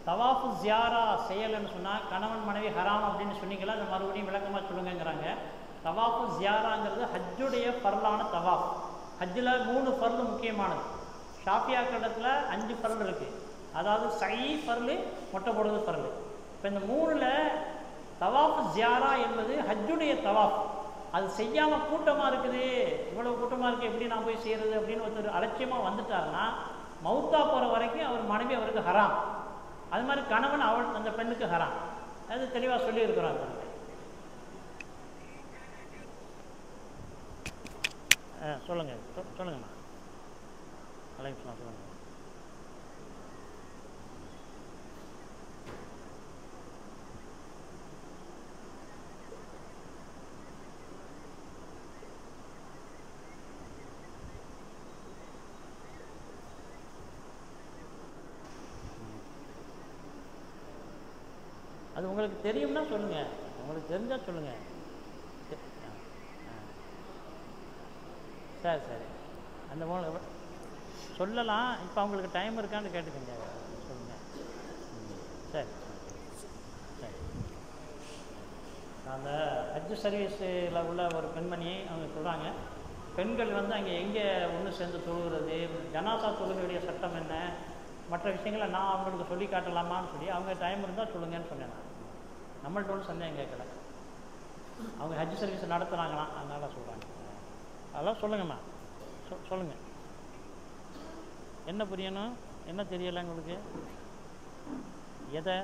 தவாஃபு ஜியாரா செய்யலைன்னு சொன்னால் கணவன் மனைவி ஹராம் அப்படின்னு சொன்னீங்களா, அதை மறுபடியும் விளக்கமாக சொல்லுங்கிறாங்க. தவாஃபு ஜியாராங்கிறது ஹஜ்ஜுடைய ஃபர்லான தவாஃப். ஹஜ்ஜில் 3 ஃபர்லு முக்கியமானது. ஷாஃபியாக்களிடத்தில் 5 ஃபர்ல் இருக்குது. அதாவது சை ஃபர்லு, மொட்டை போடுறது ஃபர்லு. இப்போ இந்த 3ல் தவாஃபு ஜியாரா என்பது ஹஜ்ஜுடைய தவாஃப். அது செய்யாமல் கூட்டமாக இருக்குது, இவ்வளோ கூட்டமாக இருக்குது, எப்படி நான் போய் செய்கிறது அப்படின்னு ஒருத்தர் அலட்சியமாக வந்துட்டாருன்னா மௌத்தா போகிற வரைக்கும் அவர் மனைவி அவருக்கு ஹராம். அது மாதிரி கணவன் அவள் அந்த பெண்ணுக்கு ஹராம். அது தெளிவாக சொல்லியிருக்கிறாங்க. சொல்லுங்கள் சொல்லுங்கம்மா. அலைக்குலாம் சொல்லுங்கள். அது உங்களுக்கு தெரியும்னா சொல்லுங்கள், உங்களுக்கு தெரிஞ்சால் சொல்லுங்கள். சரி சரி, அந்த சொல்லலாம். இப்போ அவங்களுக்கு டைம் இருக்கான்னு கேட்டுக்கோங்க, சொல்லுங்கள். சரி சரி. அந்த ஹஜ் சர்வீஸில் உள்ள ஒரு பெண்மணி அவங்க சொல்கிறாங்க, பெண்கள் வந்து அங்கே எங்கே ஒன்று சேர்ந்து தொழுகிறது, ஜனாசா தொழுகையுடைய சட்டம் என்ன, மற்ற விஷயங்களை நான் அவங்களுக்கு சொல்லி காட்டலாமான்னு சொல்லி அவங்க டைம் இருந்தால் சொல்லுங்கன்னு சொன்னேன். நம்மள்ட்ட ஒன்றும் சந்தேகம் கேட்கல. அவங்க ஹஜ் சர்வீஸ் நடத்துகிறாங்களாம், அதனால் சொல்கிறாங்க. அதெல்லாம் சொல்லுங்கம்மா, சொல்லுங்கள். என்ன புரியணும், என்ன தெரியலை உங்களுக்கு? எதை?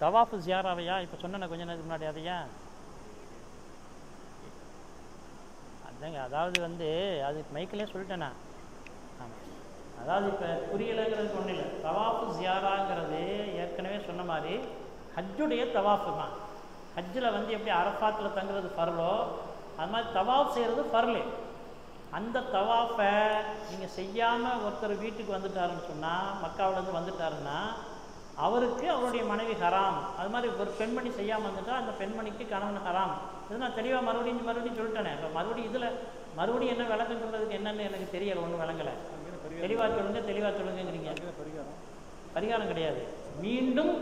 தவாஃபு ஜியாராவையா? இப்போ சொன்னேன் கொஞ்ச நேரத்துக்கு முன்னாடி. அதையா? அதாங்க, அதாவது வந்து அது மைக்கிலே சொல்லிட்டேண்ணா. ஆமாம், அதாவது இப்போ புரியலைங்கிறது ஒன்றும் இல்லை. தவாஃபு ஜியாராங்கிறது ஏற்கனவே சொன்ன மாதிரி ஹஜ்ஜுடைய தவாஃபு தான். ஹஜ்ஜில் வந்து எப்படி அரஃபாத்தில் தங்குறது ஃபர்லோ, அது மாதிரி தவாஃப் செய்கிறது ஃபர்லு. அந்த தவாஃபை நீங்கள் செய்யாமல் ஒருத்தர் வீட்டுக்கு வந்துட்டாருன்னு சொன்னால், மக்காவிலேருந்து வந்துட்டாருன்னா அவருக்கு அவருடைய மனைவி ஹராம். அது மாதிரி ஒரு பெண்மணி செய்யாமல் வந்துட்டால் அந்த பெண்மணிக்கு கணவன் ஹராம். இது நான் தெளிவாக மறுபடியும் சொல்லிட்டேனே. இப்போ மறுபடியும் என்ன விளக்கம் சொல்கிறதுக்கு என்னன்னு எனக்கு தெரியலை, ஒன்றும் விளங்கலை. தெளிவாக சொல்லுங்கிறீங்க. பரிகாரம் கிடையாது. மீண்டும்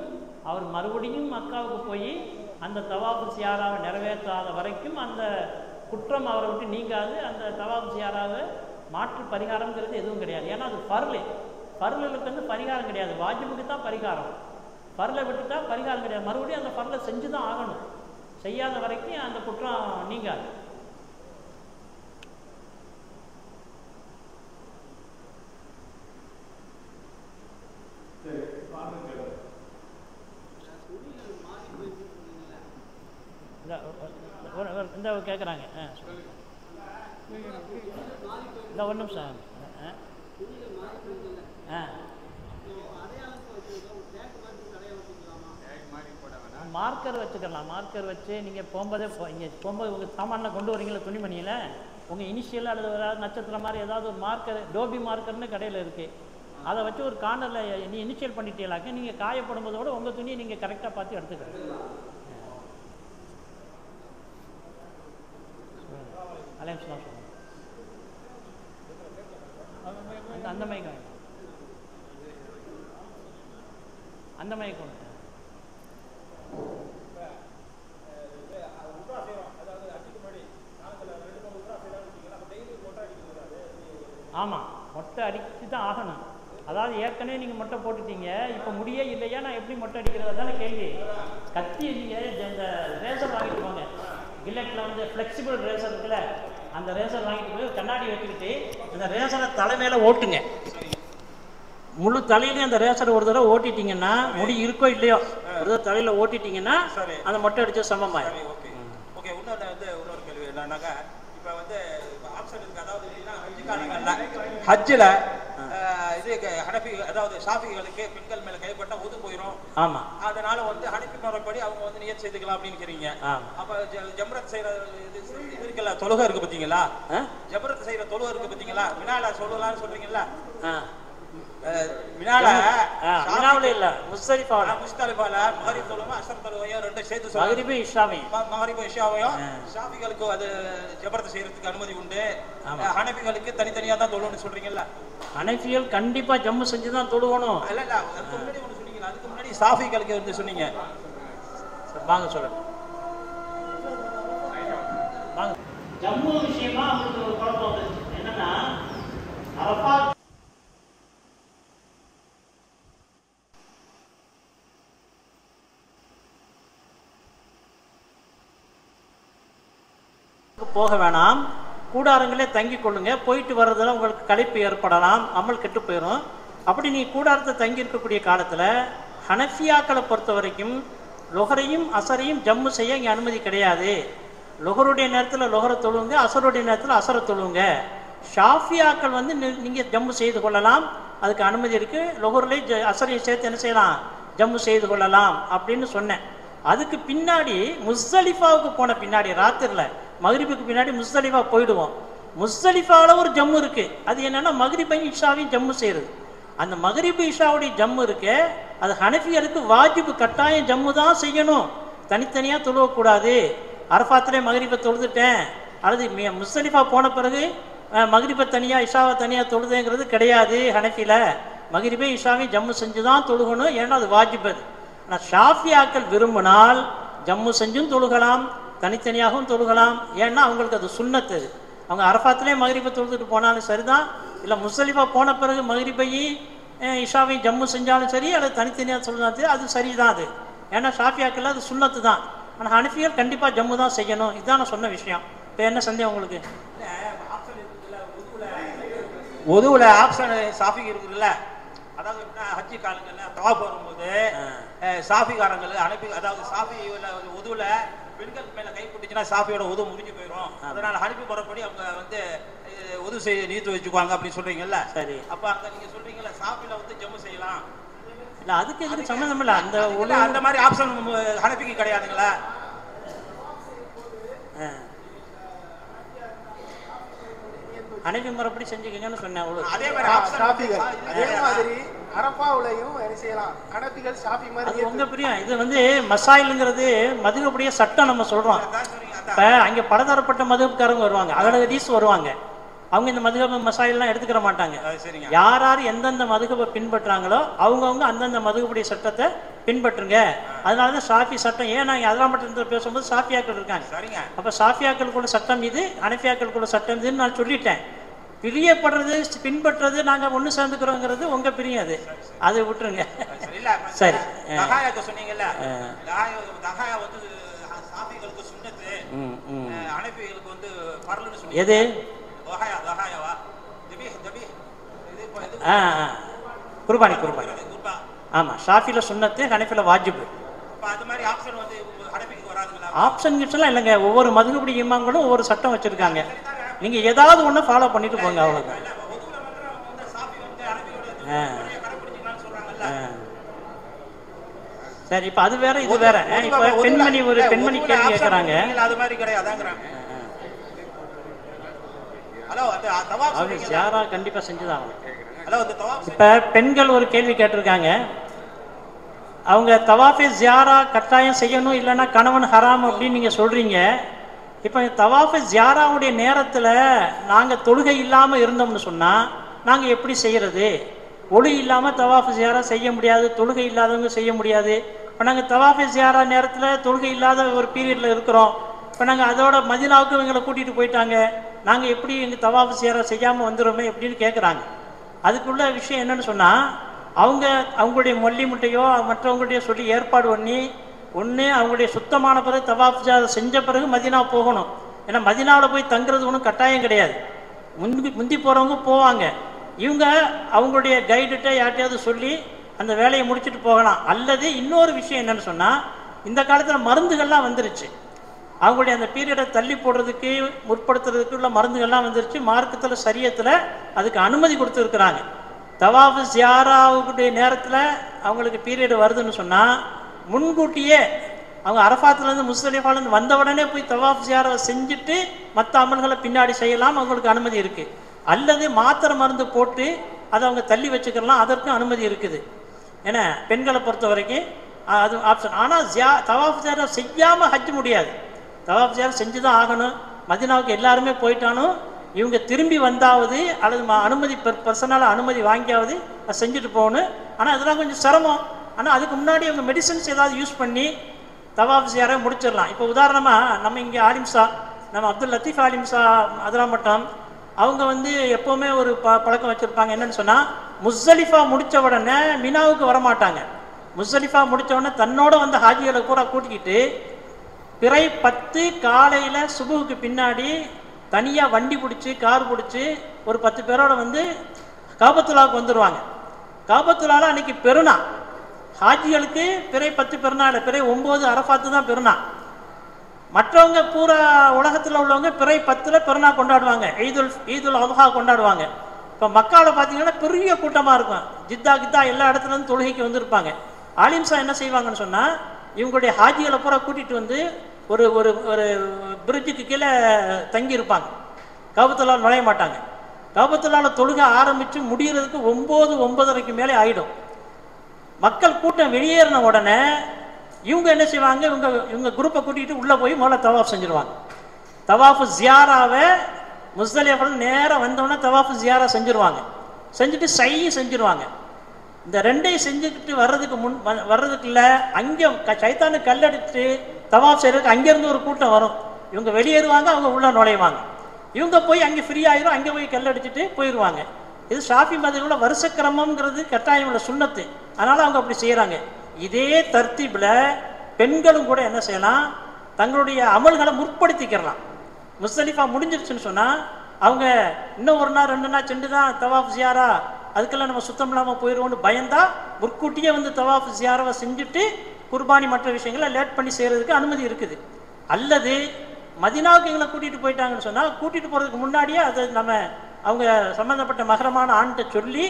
அவர் மறுபடியும் மக்காவுக்கு போய் அந்த தவாஃபு ஜியாராவை நிறைவேற்றாத வரைக்கும் அந்த குற்றம் அவரை விட்டு நீங்காது. அந்த தவாஃபு ஜியாராவை மாற்று பரிகாரங்கிறது எதுவும் கிடையாது. ஏன்னா அது ஃபர்லு. ஃபர்லுக்கு வந்து பரிகாரம் கிடையாது, வாஜிபுக்கு தான் பரிகாரம். ஃபர்லை விட்டுட்டா பரிகாரம் கிடையாது. மறுபடியும் அந்த ஃபர்லை செஞ்சு தான் ஆகணும். செய்யாத வரைக்கும் அந்த குற்றம் நீங்காது. இந்த கேட்குறாங்க. இந்த ஒரு நிமிஷம். மார்க்கர் வச்சுக்கலாம். மார்க்கர் வச்சு நீங்கள் போகும்போது உங்கள் சாமானில் கொண்டு வரீங்களா துணிமணியில், உங்கள் இனிஷியல் அல்லது ஏதாவது நட்சத்திரம் மாதிரி ஏதாவது ஒரு மார்க்கர், டோபி மார்க்கர்னு கடையில் இருக்குது, அதை வச்சு ஒரு கார்னரில் நீ இனிஷியல் பண்ணிட்டீங்களாக்க நீங்கள் காயப்படும் போதோட உங்கள் துணியை நீங்கள் கரெக்டாக பார்த்து எடுத்துக்கலாம். அலைன்ஸ்லாம் சொல்லுங்கள். அந்த மைக்கு அந்த மைக்கு ஒன்று. ஆமாம், மொட்டை அடிச்சு தான் ஆகணும். அதாவது ஏற்கனவே நீங்கள் மொட்டை போட்டுட்டீங்க, இப்போ முடியே இல்லையா, நான் எப்படி மொட்டை அடிக்கிறது தானே கேள்வி. கத்தி நீங்கள் இந்த ரேசர் வாங்கிட்டு போங்க. கில்லட்டில் வந்து ஃப்ளெக்சிபிள் ரேசர் இருக்குல்ல, அந்த ரேசர் வாங்கிட்டு போய் கண்ணாடி வச்சுக்கிட்டு அந்த ரேசரை தலைமையில ஓட்டுங்க. முழு தலையிலையும் அந்த ரேசரை ஒரு தடவை ஓட்டிட்டீங்கன்னா, முடி இருக்கோ இல்லையோ ஒரு தடவை தலையில் ஓட்டிட்டீங்கன்னா அந்த மொட்டை அடிச்ச சமமாயிடும். ஓகே. இன்னொரு கேள்வி என்னன்னாக்கா, இப்போ வந்து ஆப்ஷன் இருக்கு. அதாவது ஹஜ்ஜில் இது ஹனஃபி, அதாவது ஷாஃபிகளுக்கு பெண்கள் மேல கைப்பட்டா உது போயிடும். ஆமா, அதனால வந்து ஹனஃபி முறைப்படி அவங்க வந்து நியத் செய்துக்கலாம் அப்படிங்கிறீங்க. அப்ப ஜம்ரத் செய்யற இது இருக்குல்ல, தொழுகை இருக்கு பாத்தீங்களா, ஜம்ரத் செய்யற தொழுகை இருக்கு பாத்தீங்களா, வினால சொல்லலாம்னு சொல்றீங்கல்ல, மினாவுல இல்ல, முஸ்தலிஃபாவுல. முஸ்தலிஃபால மகரிப் தொழுவும் அஸ்ர் தொழுவையும் ரெண்டு சேர்த்து சொல்லுங்க. மகரிபு இஷாவையும். மகரிபு இஷாவையும் ஷாஃபிகளுக்கு அது ஜபரத் செய்யறதுக்கு அனுமதி உண்டு. ஹனஃபிகளுக்கு தனித்தனியா தான் தொழுவணும்னு சொல்றீங்கல்ல? ஹனஃபிகள் கண்டிப்பா ஜம்மு செஞ்சு தான் தொழுவணும். இல்ல இல்ல, அதுக்கு முன்னாடி ஒன்று சொன்னீங்க, அதுக்கு முன்னாடி ஷாஃபிகளுக்கு வந்து சொன்னீங்க. வாங்க சொல்லுங்க. வாங்க. ஜம்மு விஷயமா அவங்களுக்கு ஒரு குழப்பம் வந்துச்சு. என்னன்னா அரஃபாத் போக வேணாம், கூடாரங்களே தங்கி கொள்ளுங்க, போயிட்டு வர்றதுல உங்களுக்கு களைப்பு ஏற்படலாம், அமல் கெட்டு போயிடும். அப்படி நீ கூடாரத்தை தங்கி இருக்கக்கூடிய காலத்தில் ஹனஃபியாக்களை பொறுத்த வரைக்கும் லொஹரையும் அசரையும் ஜம்மு செய்ய இங்கே அனுமதி கிடையாது. லொஹருடைய நேரத்தில் லொஹரை தொழுவுங்க, அசருடைய நேரத்தில் அசரை தொழுவுங்க. ஷாஃபியாக்கள் வந்து நீங்கள் ஜம்மு செய்து கொள்ளலாம், அதுக்கு அனுமதி இருக்குது. லொஹர்லேயே அசரையும் சேர்த்து என்ன செய்யலாம், ஜம்மு செய்து கொள்ளலாம் அப்படின்னு சொன்னேன். அதுக்கு பின்னாடி முஸ்தலிஃபாவுக்கு போன பின்னாடி ராத்திரில மகரிபுக்கு பின்னாடி முஸ்தலிஃபா போயிடுவோம். முஸ்தலிஃபாவில் ஒரு ஜம்மு இருக்கு. அது என்னன்னா மகரிபையும் இஷாவையும் ஜம்மு செய்யறது. அந்த மகரிபு இஷாவுடைய ஜம்மு இருக்கு, அது ஹனஃபியருக்கு வாஜிபு, கட்டாயம் ஜம்மு தான் செய்யணும், தனித்தனியாக தொழுவக்கூடாது. அரஃபாத்திலே மகரிபை தொழுதுட்டேன் அல்லது முஸ்தலிஃபா போன பிறகு மகரிபை தனியாக இஷாவை தனியாக தொழுதுங்கிறது கிடையாது. ஹனஃபியில் மகரிபை இஷாவையும் ஜம்மு செஞ்சு தான் தொழுகணும், ஏன்னா அது வாஜிபு. ஆனால் ஷாஃபியாக்கள் விரும்பினால் ஜம்மு செஞ்சும் தொழுகலாம், தனித்தனியாகவும் தொழுகலாம், ஏன்னா அவங்களுக்கு அது சுன்னத்து. அவங்க அரஃபாத்திலே மகரிபை தொழுதுட்டு போனாலும் சரிதான், இல்லை முஸ்தலிஃபா போன பிறகு மகரிபையும் இஷாவையும் ஜம்மு செஞ்சாலும் சரி, அல்லது தனித்தனியாக சொல்லலாம், அது சரிதான். அது ஏன்னா ஷாஃபியாக்கள் அது சுன்னத்து தான். ஆனால் ஹனஃபியர் கண்டிப்பாக ஜம்மு தான் செய்யணும். இதுதான் நான் சொன்ன விஷயம். இப்போ என்ன சந்தேகம் உங்களுக்கு? உதுவுல ஆப்ஷன் ஷாஃபி இருக்குதுல்ல, அதாவது ஹஜ்ஜி காலங்களில் தவாப் வரும்போது சாஃபிகாரங்கள் அனுப்பி, அதாவது சாஃபி உதுவுல பெண்கள் மேல கை போட்டுச்சுன்னா சாஃபியோட உது முடிஞ்சு போயிடும், அதனால அனுப்பி போறபடி அவங்க வந்து உது செய்ய நீத்து வச்சுக்குவாங்க அப்படின்னு சொல்றீங்கல்ல? சரி. அப்ப அங்க நீங்க சொல்றீங்கல்ல சாஃபில வந்து ஜம்மு செய்யலாம், இல்ல அதுக்கு எதுக்கு சம்மந்தம் இல்லை. அந்த மாதிரி ஆப்ஷன் ஹனஃபிக்கு கிடையாதுங்களா? ஹனஃபி முறைப்படி செஞ்சுக்கங்கன்னு சொன்னேன். அதே மாதிரி அரஃபாவுலயும் செய்யலாம், ஹனஃபிகள் ஷாஃபி மாதிரி உங்க பிரியம். இது வந்து மசாயிலுங்கிறது மதுகபடிய சட்டம் நம்ம சொல்றோம். இப்ப அங்க பலதரப்பட்ட மதுகப்காரங்க வருவாங்க, அகலகதீஸ் வருவாங்க, அவங்க இந்த மதுகப மசாயில்லாம் எடுத்துக்கிற மாட்டாங்க. யார் யார் எந்தெந்த மதுகபை பின்பற்றாங்களோ அவங்கவுங்க அந்தந்த மதுகபுடைய சட்டத்தை பின்பற்றுங்க. அதனாலதான் ஷாஃபி சட்டம். ஏன் நாங்கள் அதெல்லாம் மட்டும் பேசும்போது ஷாஃபியாக்கள் இருக்காங்க. அப்ப ஷாஃபியாக்களுக்குள்ள சட்டம் இது, ஹனஃபியாக்களுக்குள்ள சட்டம் இதுன்னு நான் சொல்லிட்டேன். பிரியப்படுறது பின்பற்றுறது நாங்கள் ஒன்று சேர்ந்துக்கிறோங்கிறது உங்க பிரியம், அது அதை விட்டுருங்க. சரி. சொன்னீங்கல்ல, எது குர்பானி? குர்பானி ஆமா, ஷாஃபில சுன்னத்து, ஹனஃபில வாஜிபு. ஆப்ஷன் கிட்ஸ்லாம் இல்லைங்க, ஒவ்வொரு மதுகபடி இமாம்களும் ஒவ்வொரு சட்டம் வச்சிருக்காங்க. நீங்க ஏதாவது ஒண்ணு ஃபாலோ பண்ணிட்டு போங்க, அவ்வளவுதான். சரி, இப்ப அது வேற இது வேற. இப்ப பெண்மணி ஒரு பெண்மணி கேள்வி கேட்கறாங்க. அது மாதிரி கிடையாதுங்கறாங்க. ஹலோ, அது ஜியாரா கண்டிப்பா செஞ்சுதான். இப்ப பெண்கள் ஒரு கேள்வி கேட்டிருக்காங்க. அவங்க தவாஃபே ஜியாரா கட்டாயம் செய்யணும், இல்லைன்னா கணவன் ஹராம் அப்படின்னு நீங்க சொல்றீங்க. இப்ப தவாஃபே ஜியாராவுடைய நேரத்துல நாங்க தொழுகை இல்லாம இருந்தோம்னு சொன்னா நாங்க எப்படி செய்யறது? ஒளி இல்லாம தவாஃபு ஜியாரா செய்ய முடியாது, தொழுகை இல்லாதவங்க செய்ய முடியாது. இப்ப நாங்க தவாஃபே ஜியாரா நேரத்துல தொழுகை இல்லாத ஒரு பீரியட்ல இருக்கிறோம். இப்ப நாங்க அதோட மதினாவுக்கு எங்களை கூட்டிட்டு போயிட்டாங்க, நாங்க எப்படி எங்க தவாஃபு ஜியாரா செய்யாம வந்துடுறோமே எப்படின்னு கேட்கறாங்க. அதுக்குள்ள விஷயம் என்னன்னு சொன்னா, அவங்களுடைய மொல்லி முட்டையோ மற்றவங்களுடைய சொல்லி ஏற்பாடு பண்ணி ஒன்று அவங்களுடைய சுத்தமான பிறகு தவாஃப் செஞ்ச பிறகு மதினா போகணும். ஏன்னா மதினாவில் போய் தங்குறது ஒன்றும் கட்டாயம் கிடையாது, முந்தி போகிறவங்க போவாங்க. இவங்க அவங்களுடைய கைடுகிட்ட யார்ட்டையாவது சொல்லி அந்த வேலையை முடிச்சுட்டு போகலாம். அல்லது இன்னொரு விஷயம் என்னன்னு சொன்னால், இந்த காலத்தில் மருந்துகள்லாம் வந்துருச்சு, அவங்களுடைய அந்த பீரியடை தள்ளி போடுறதுக்கு முற்படுத்துறதுக்கு உள்ள மருந்துகள்லாம் வந்துருச்சு. மார்க்கத்தில் சரியத்தில் அதுக்கு அனுமதி கொடுத்துருக்குறாங்க. தவாஃபு ஜியாராவுடைய நேரத்தில் அவங்களுக்கு பீரியடு வருதுன்னு சொன்னால் முன்கூட்டியே அவங்க அரஃபாத்துலேருந்து முஸ்தலிஃபாலேருந்து வந்த உடனே போய் தவாஃப் ஜியாராவை செஞ்சுட்டு மற்ற அமல்களை பின்னாடி செய்யலாம், அவங்களுக்கு அனுமதி இருக்குது. அல்லது மாத்திரை மருந்து போட்டு அதை அவங்க தள்ளி வச்சுக்கலாம், அதற்கும் அனுமதி இருக்குது. ஏன்னா பெண்களை பொறுத்த வரைக்கும் அது ஆப்ஷன். ஆனால் தவாஃப் ஜியாரா செய்யாமல் ஹஜ் முடியாது. தவாஃப் ஜியாரா செஞ்சு தான் ஆகணும். மதீனாவுக்கு எல்லாருமே போயிட்டாலும் இவங்க திரும்பி வந்தாவது அல்லது அனுமதி பர்சனலாக அனுமதி வாங்கியாவது அதை செஞ்சுட்டு போகணும். ஆனால் அதெல்லாம் கொஞ்சம் சிரமம். ஆனால் அதுக்கு முன்னாடி அவங்க மெடிசன்ஸ் ஏதாவது யூஸ் பண்ணி தவாஃப் ஜியாரா முடிச்சிடலாம். இப்போ உதாரணமாக நம்ம இங்கே ஆலிம்சா, நம்ம அப்துல் லத்தீஃப் ஆலிம்சா அதிராமட்டம், அவங்க வந்து எப்போவுமே ஒரு பழக்கம் வச்சுருப்பாங்க. என்னன்னு சொன்னால், முஸ்தலிஃபா முடித்த உடனே மினாவுக்கு வரமாட்டாங்க. முஸ்தலிஃபா முடித்த உடனே தன்னோட வந்து ஹாஜிகளை பூரா கூட்டிக்கிட்டு பிறை 10 காலையில் சுபுவுக்கு பின்னாடி தனியாக வண்டி பிடிச்சி கார் பிடிச்சி ஒரு 10 பேரோட வந்து காபத்துல்லாவுக்கு வந்துடுவாங்க. காபத்துல்லாவில் அன்றைக்கி பெருநா, ஹாஜிகளுக்கு பிறை 10 பெருநாள், பிறை 9 அரஃபாத்து தான் பெருநா. மற்றவங்க பூரா உலகத்தில் உள்ளவங்க பிறை 10 பெருநா கொண்டாடுவாங்க, ஈதுல் அல்ஹா கொண்டாடுவாங்க. இப்போ மக்காவில் பார்த்தீங்கன்னா பெரிய கூட்டமாக இருக்கும். ஜித்தா எல்லா இடத்துலேருந்து தொழுகைக்கு வந்திருப்பாங்க. ஆலிம்சா என்ன செய்வாங்கன்னு சொன்னால், இவங்களுடைய ஹாஜிகளை பூரா கூட்டிகிட்டு வந்து ஒரு ஒரு ஒரு பிரிட்ஜுக்கு கீழே தங்கியிருப்பாங்க. காபத்துல்லாவில் நுழைய மாட்டாங்க. காபத்துல்லாவில் தொழுகை ஆரம்பித்து முடிகிறதுக்கு 9-9:30 மேலே ஆகிடும். மக்கள் கூட்டம் வெளியேறின உடனே இவங்க என்ன செய்வாங்க, இவங்க குரூப்பை கூட்டிகிட்டு உள்ளே போய் முதல்ல தவாஃப் செஞ்சுருவாங்க. தவாஃபு ஜியாராவை முஸ்தலிஃபாவில் நேராக வந்தோடனே தவாஃபு ஜியாரா செஞ்சுருவாங்க. செஞ்சுட்டு சையும் செஞ்சுருவாங்க. இந்த ரெண்டையும் செஞ்சுக்கிட்டு வர்றதுக்குள்ள அங்கே சைத்தானுக்கு கல்லடிச்சு தவாஃப் செய்கிறதுக்கு அங்கேருந்து ஒரு கூட்டம் வரும். இவங்க வெளியேறுவாங்க, அவங்க உள்ளே நுழைவாங்க. இவங்க போய் அங்கே ஃப்ரீ ஆயிரும், அங்கே போய் கல்லடிச்சுட்டு போயிடுவாங்க. இது ஷாஃபி மதங்களோட வருஷக்கிரமங்கிறது கட்டாயம் உள்ள சுன்னத்து. அதனால் அவங்க அப்படி செய்கிறாங்க. இதே தர்த்தீபில் பெண்களும் கூட என்ன செய்யலாம், தங்களுடைய அமல்களை முற்படுத்திக்கிறலாம். முஸ்தலிஃபா முடிஞ்சிருச்சுன்னு சொன்னால் அவங்க இன்னும் 1 நாள் 2 நாள் சென்று தான் தவாஃப் ஜியாரா, அதுக்கெல்லாம் நம்ம சுத்தம் இல்லாமல் போயிடுவோம்னு பயந்தா முற்கூட்டியே வந்து தவாஃப் ஜியாராவை செஞ்சுட்டு குர்பானி மற்ற விஷயங்களை லேட் பண்ணி செய்கிறதுக்கு அனுமதி இருக்குது. அல்லது மதீனாவுக்கு எங்களை கூட்டிகிட்டு போயிட்டாங்கன்னு சொன்னால் கூட்டிகிட்டு போகிறதுக்கு முன்னாடியே அதை நம்ம அவங்க சம்மந்தப்பட்ட மகரமான ஆண்கிட்ட சொல்லி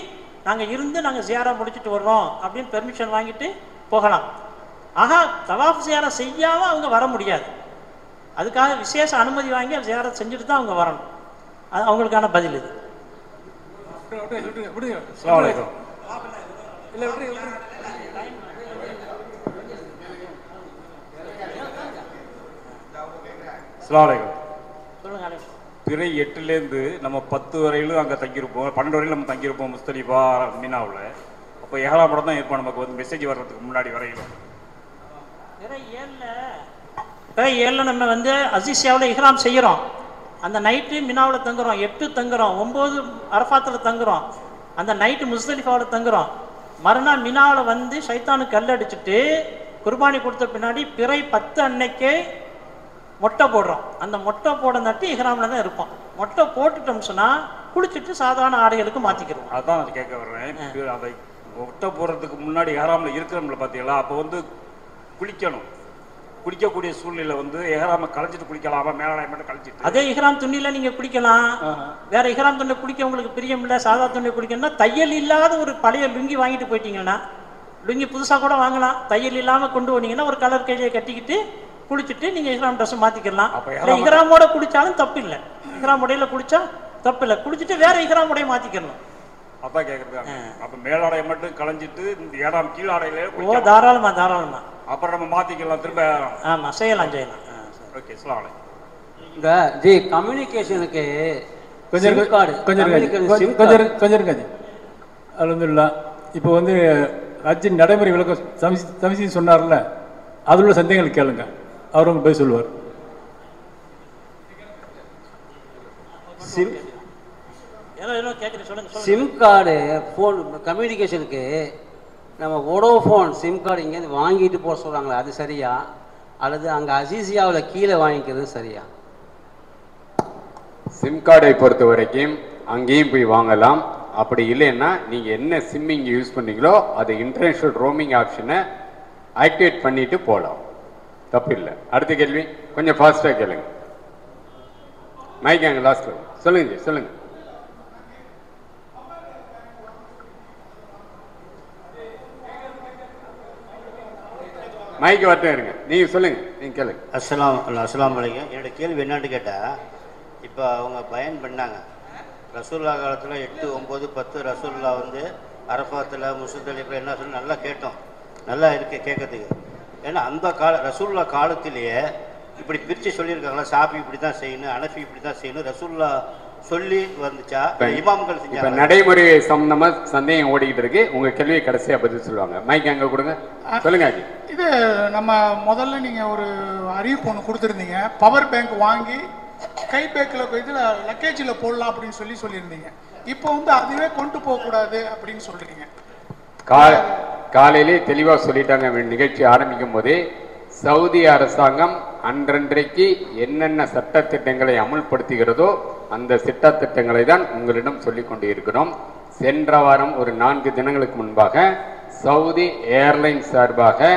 நாங்கள் இருந்து நாங்கள் ஜியாரா முடிச்சுட்டு வர்றோம் அப்படின்னு பெர்மிஷன் வாங்கிட்டு போகலாம். ஆகா தவாஃப் ஜியாரா செய்யாமல் அவங்க வர முடியாது. அதுக்காக விசேஷ அனுமதி வாங்கி ஜியாரா செஞ்சுட்டு தான் அவங்க வரணும். அது அவங்களுக்கான பதில் இது. பிறை 8லேருந்து நம்ம 10 வரையிலும் அங்கே தங்கியிருப்போம், 12 வரையிலும் நம்ம தங்கியிருப்போம் முஸ்தலிஃபா மீனாவில். அப்போ ஏகலாம் படம் தான் இருப்போம் நமக்கு வந்து மெசேஜ் வர்றதுக்கு முன்னாடி வரையிலும். பிறை 7 நம்ம வந்து அசிசியாவில் இஹ்ராம் செய்கிறோம். அந்த நைட்டு மினாவில் தங்குறோம், 8 தங்குறோம், 9 அரஃபாத்தில் தங்குறோம், அந்த நைட்டு முஸ்தலிஃபாவில் தங்குறோம். மறுநாள் மினாவில் வந்து ஷைத்தானுக்கு கல்லடிச்சுட்டு குர்பானி கொடுத்த பின்னாடி பிறை 10 அன்னைக்கே மொட்டை போடுறோம். அந்த மொட்டை போட நட்டு இஹ்ராமில் தான் இருப்போம். மொட்டை போட்டுட்டோம்னு சொன்னால் குளிச்சுட்டு சாதாரண ஆடைகளுக்கு மாற்றிக்கிறோம். அதான் நான் கேட்க வர்றேன். அதை மொட்டை போடுறதுக்கு முன்னாடி இஹ்ராமில் இருக்கிறோம்ல பார்த்தீங்களா, அப்போ வந்து குளிக்கணும். குளிக்கக்கூடிய சூழ்நிலை வந்து இஹ்ராமை கலைச்சிட்டு குளிக்கலாமா, மேலாடை மட்டும் கழிச்சிட்டு? அதே இஹ்ராம் துணியில் நீங்கள் குளிக்கலாம். வேற இஹ்ராம் துணியில் குளிக்க உங்களுக்கு பிரியம் இல்லை, சாதா துணியில் குளிக்கணும்னா தையல் இல்லாத ஒரு பழைய லுங்கி வாங்கிட்டு போயிட்டீங்கன்னா, லுங்கி புதுசாக கூட வாங்கலாம். தையல் இல்லாமல் கொண்டு வந்தீங்கன்னா ஒரு கலர் கையை கட்டிக்கிட்டு குளிச்சுட்டு நீங்கள் இஹ்ராம் ட்ரெஸ் மாற்றிக்கலாம். இஹ்ராமோட குளிச்சாலும் தப்பு இல்லை, இஹ்ராம் உடையில குளிச்சா தப்பு இல்லை. குளிச்சுட்டு வேற இஹ்ராம் உடைய மாற்றிக்கணும். அதான் கேட்குறது. அப்போ மேலாடையை மட்டும் களைஞ்சிட்டு இந்த இடம் கீழாடையிலே தாராளமாக தாராளமாக அப்புறம் நம்ம மாற்றிக்கலாம் திரும்ப. ஆமாம் செய்யலாம். Okay slam. இந்த கம்யூனிகேஷனுக்கு கொஞ்சம் அல்ஹம்துலில்லாஹ். இப்போ வந்து ஹஜ்ஜின் நடைமுறை விளக்கம் சமிசி சொன்னார்ல, அதில் உள்ள சந்தேகங்கள் கேளுங்க, அவர் உங்களுக்கு போய் சொல்லுவார். சிம் கார்டு ஃபோன் கம்யூனிகேஷனுக்கு நம்ம வோடோஃபோன் சிம் கார்டு இங்கேருந்து வாங்கிட்டு போக சொல்கிறாங்களே, அது சரியா? அல்லது அங்கே அசிசியாவில் கீழே வாங்கிக்கிறது சரியா? சிம் கார்டை பொறுத்த வரைக்கும் அங்கேயும் போய் வாங்கலாம். அப்படி இல்லைன்னா நீங்கள் என்ன சிம் இங்கே யூஸ் பண்ணீங்களோ அது இன்டர்நேஷ்னல் ரோமிங் ஆப்ஷனை ஆக்டிவேட் பண்ணிட்டு போகலாம், தப்பு இல்லை. அடுத்த கேள்வி கொஞ்சம் ஃபாஸ்ட்டாக கேளுங்க. மைக் அங்கே லாஸ்ட் சொல்லுங்க சொல்லுங்க. மைக்கு வரட்டும் இருங்க, நீங்கள் சொல்லுங்கள், நீங்கள் கேளுங்க. அஸ்ஸலாமு அலைக்கும். என்னோட கேள்வி என்னன்னு கேட்டால், இப்போ அவங்க பயன் பண்ணாங்க, ரசூல்லா காலத்தில் 8, 9, 10 ரசூல்லா வந்து அரஃபாத்தில் முஸ்தலிஃபில் என்ன சொல்லி நல்லா கேட்டோம். நல்லா இருக்கு கேட்கறதுக்கு. ஏன்னா அந்த ரசூல்லா காலத்திலேயே இப்படி பிரித்து சொல்லியிருக்காங்களா, ஷாஃபி இப்படி தான் செய்யணும், ஹனஃபி இப்படி தான் செய்யணும், ரசூல்லா சொல்லி வந்துச்சா இமாம்கள் செஞ்சாங்க? நடைமுறை சம்பந்தமா சந்தேகம் ஓடிக்கிட்டு இருக்கு. உங்க கேள்வியை கடைசியா பதில் சொல்லுவாங்க. மைக் அங்க கொடுங்க, சொல்லுங்க. இது நம்ம முதல்ல நீங்க ஒரு அறிவிப்பு ஒன்று கொடுத்துருந்தீங்க, பவர் பேங்க் வாங்கி கை பேக்கில் இதில் லக்கேஜில் போடலாம் அப்படின்னு சொல்லியிருந்தீங்க. இப்போ வந்து அதுவே கொண்டு போகக்கூடாது அப்படின்னு சொல்றீங்க. காலையிலே தெளிவா சொல்லிட்டாங்க. நிகழ்ச்சி ஆரம்பிக்கும் போதே சவுதி அரசாங்கம் அன்றன்றைக்கு என்னென்ன சட்ட திட்டங்களை அமுல்படுத்துகிறதோ அந்த சட்ட திட்டங்களை தான் உங்களிடம் சொல்லிக் கொண்டு இருக்கிறோம். சென்ற வாரம் ஒரு 4 தினங்களுக்கு முன்பாக சவுதி ஏர்லைன்ஸ் சார்பாக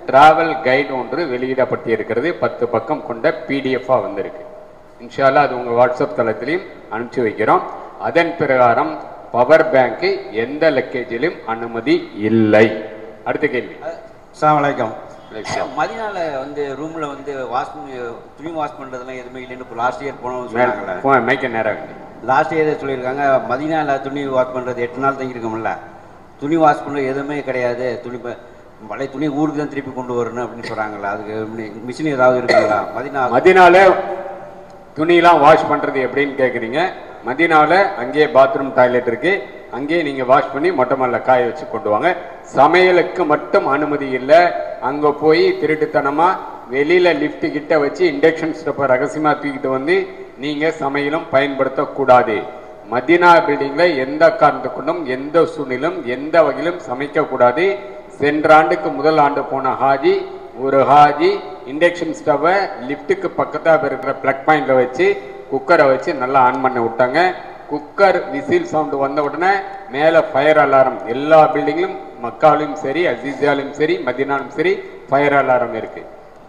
டிராவல் கைடு ஒன்று வெளியிடப்பட்டிருக்கிறது. 10 பக்கம் கொண்ட பிடிஎஃபாக வந்திருக்கு. இன்ஷால்லா அது உங்கள் வாட்ஸ்அப் தளத்திலையும் அனுப்பிச்சு வைக்கிறோம். அதன் பிரகாரம் பவர் பேங்க்கு எந்த லக்கேஜிலும் அனுமதி இல்லை. அடுத்த கேள்வி. அஸ்ஸலாமு அலைக்கும். மதினால வந்து ரூம்ல வந்து துணி வாஷ் பண்றதுலாம் எதுவுமே இல்லைன்னு லாஸ்ட் இயர் போனோம். மைக்க நேரம் லாஸ்ட் இயர் சொல்லியிருக்காங்க. மதினால துணி வாஷ் பண்றது 8 நாள் தங்கியிருக்கோம்ல, துணி வாஷ் பண்றது எதுவுமே கிடையாது. பழைய துணி ஊருக்கு தான் திருப்பி கொண்டு வரணும் அப்படின்னு சொல்றாங்களா? அதுக்கு மிஷின் ஏதாவது இருக்குங்களா? மதினால துணியெல்லாம் வாஷ் பண்றது எப்படின்னு கேட்குறீங்க. மதினாவில் அங்கேயே பாத்ரூம் டாய்லெட் இருக்கு, அங்கேயே நீங்க வாஷ் பண்ணி மொட்டை மாடில் காய வச்சு கொண்டு வாங்க. சமையலுக்கு மட்டும் அனுமதி இல்லை. அங்கே போய் திருட்டுத்தனமா வெளியில லிஃப்ட் கிட்ட வச்சு இண்டக்ஷன் ஸ்டப்பை ரகசியமா தூக்கிட்டு வந்து நீங்க சமையலும் பயன்படுத்தக்கூடாது. மதினா பில்டிங்ல எந்த காரணத்தை கொண்டும் எந்த சூழ்நிலும் எந்த வகையிலும் சமைக்க கூடாது. சென்ற ஆண்டுக்கு முதல் ஆண்டு போன ஹாஜி ஒரு ஹாஜி இண்டக்ஷன் ஸ்டவ்வை லிஃப்ட்டுக்கு பக்கத்தாக இருக்கிற பிளக் பாயிண்ட்ல வச்சு குக்கரை வச்சு நல்லா ஆன் பண்ண விட்டாங்க. குக்கர் விசில் சவுண்டு வந்த உடனே மேலே ஃபயர் அலாரம் எல்லா பில்டிங்லும் மக்காவிலும் சரி அசீசியாலும் சரி மதினாலும் சரி ஃபயர் அலாரம் இருக்கு.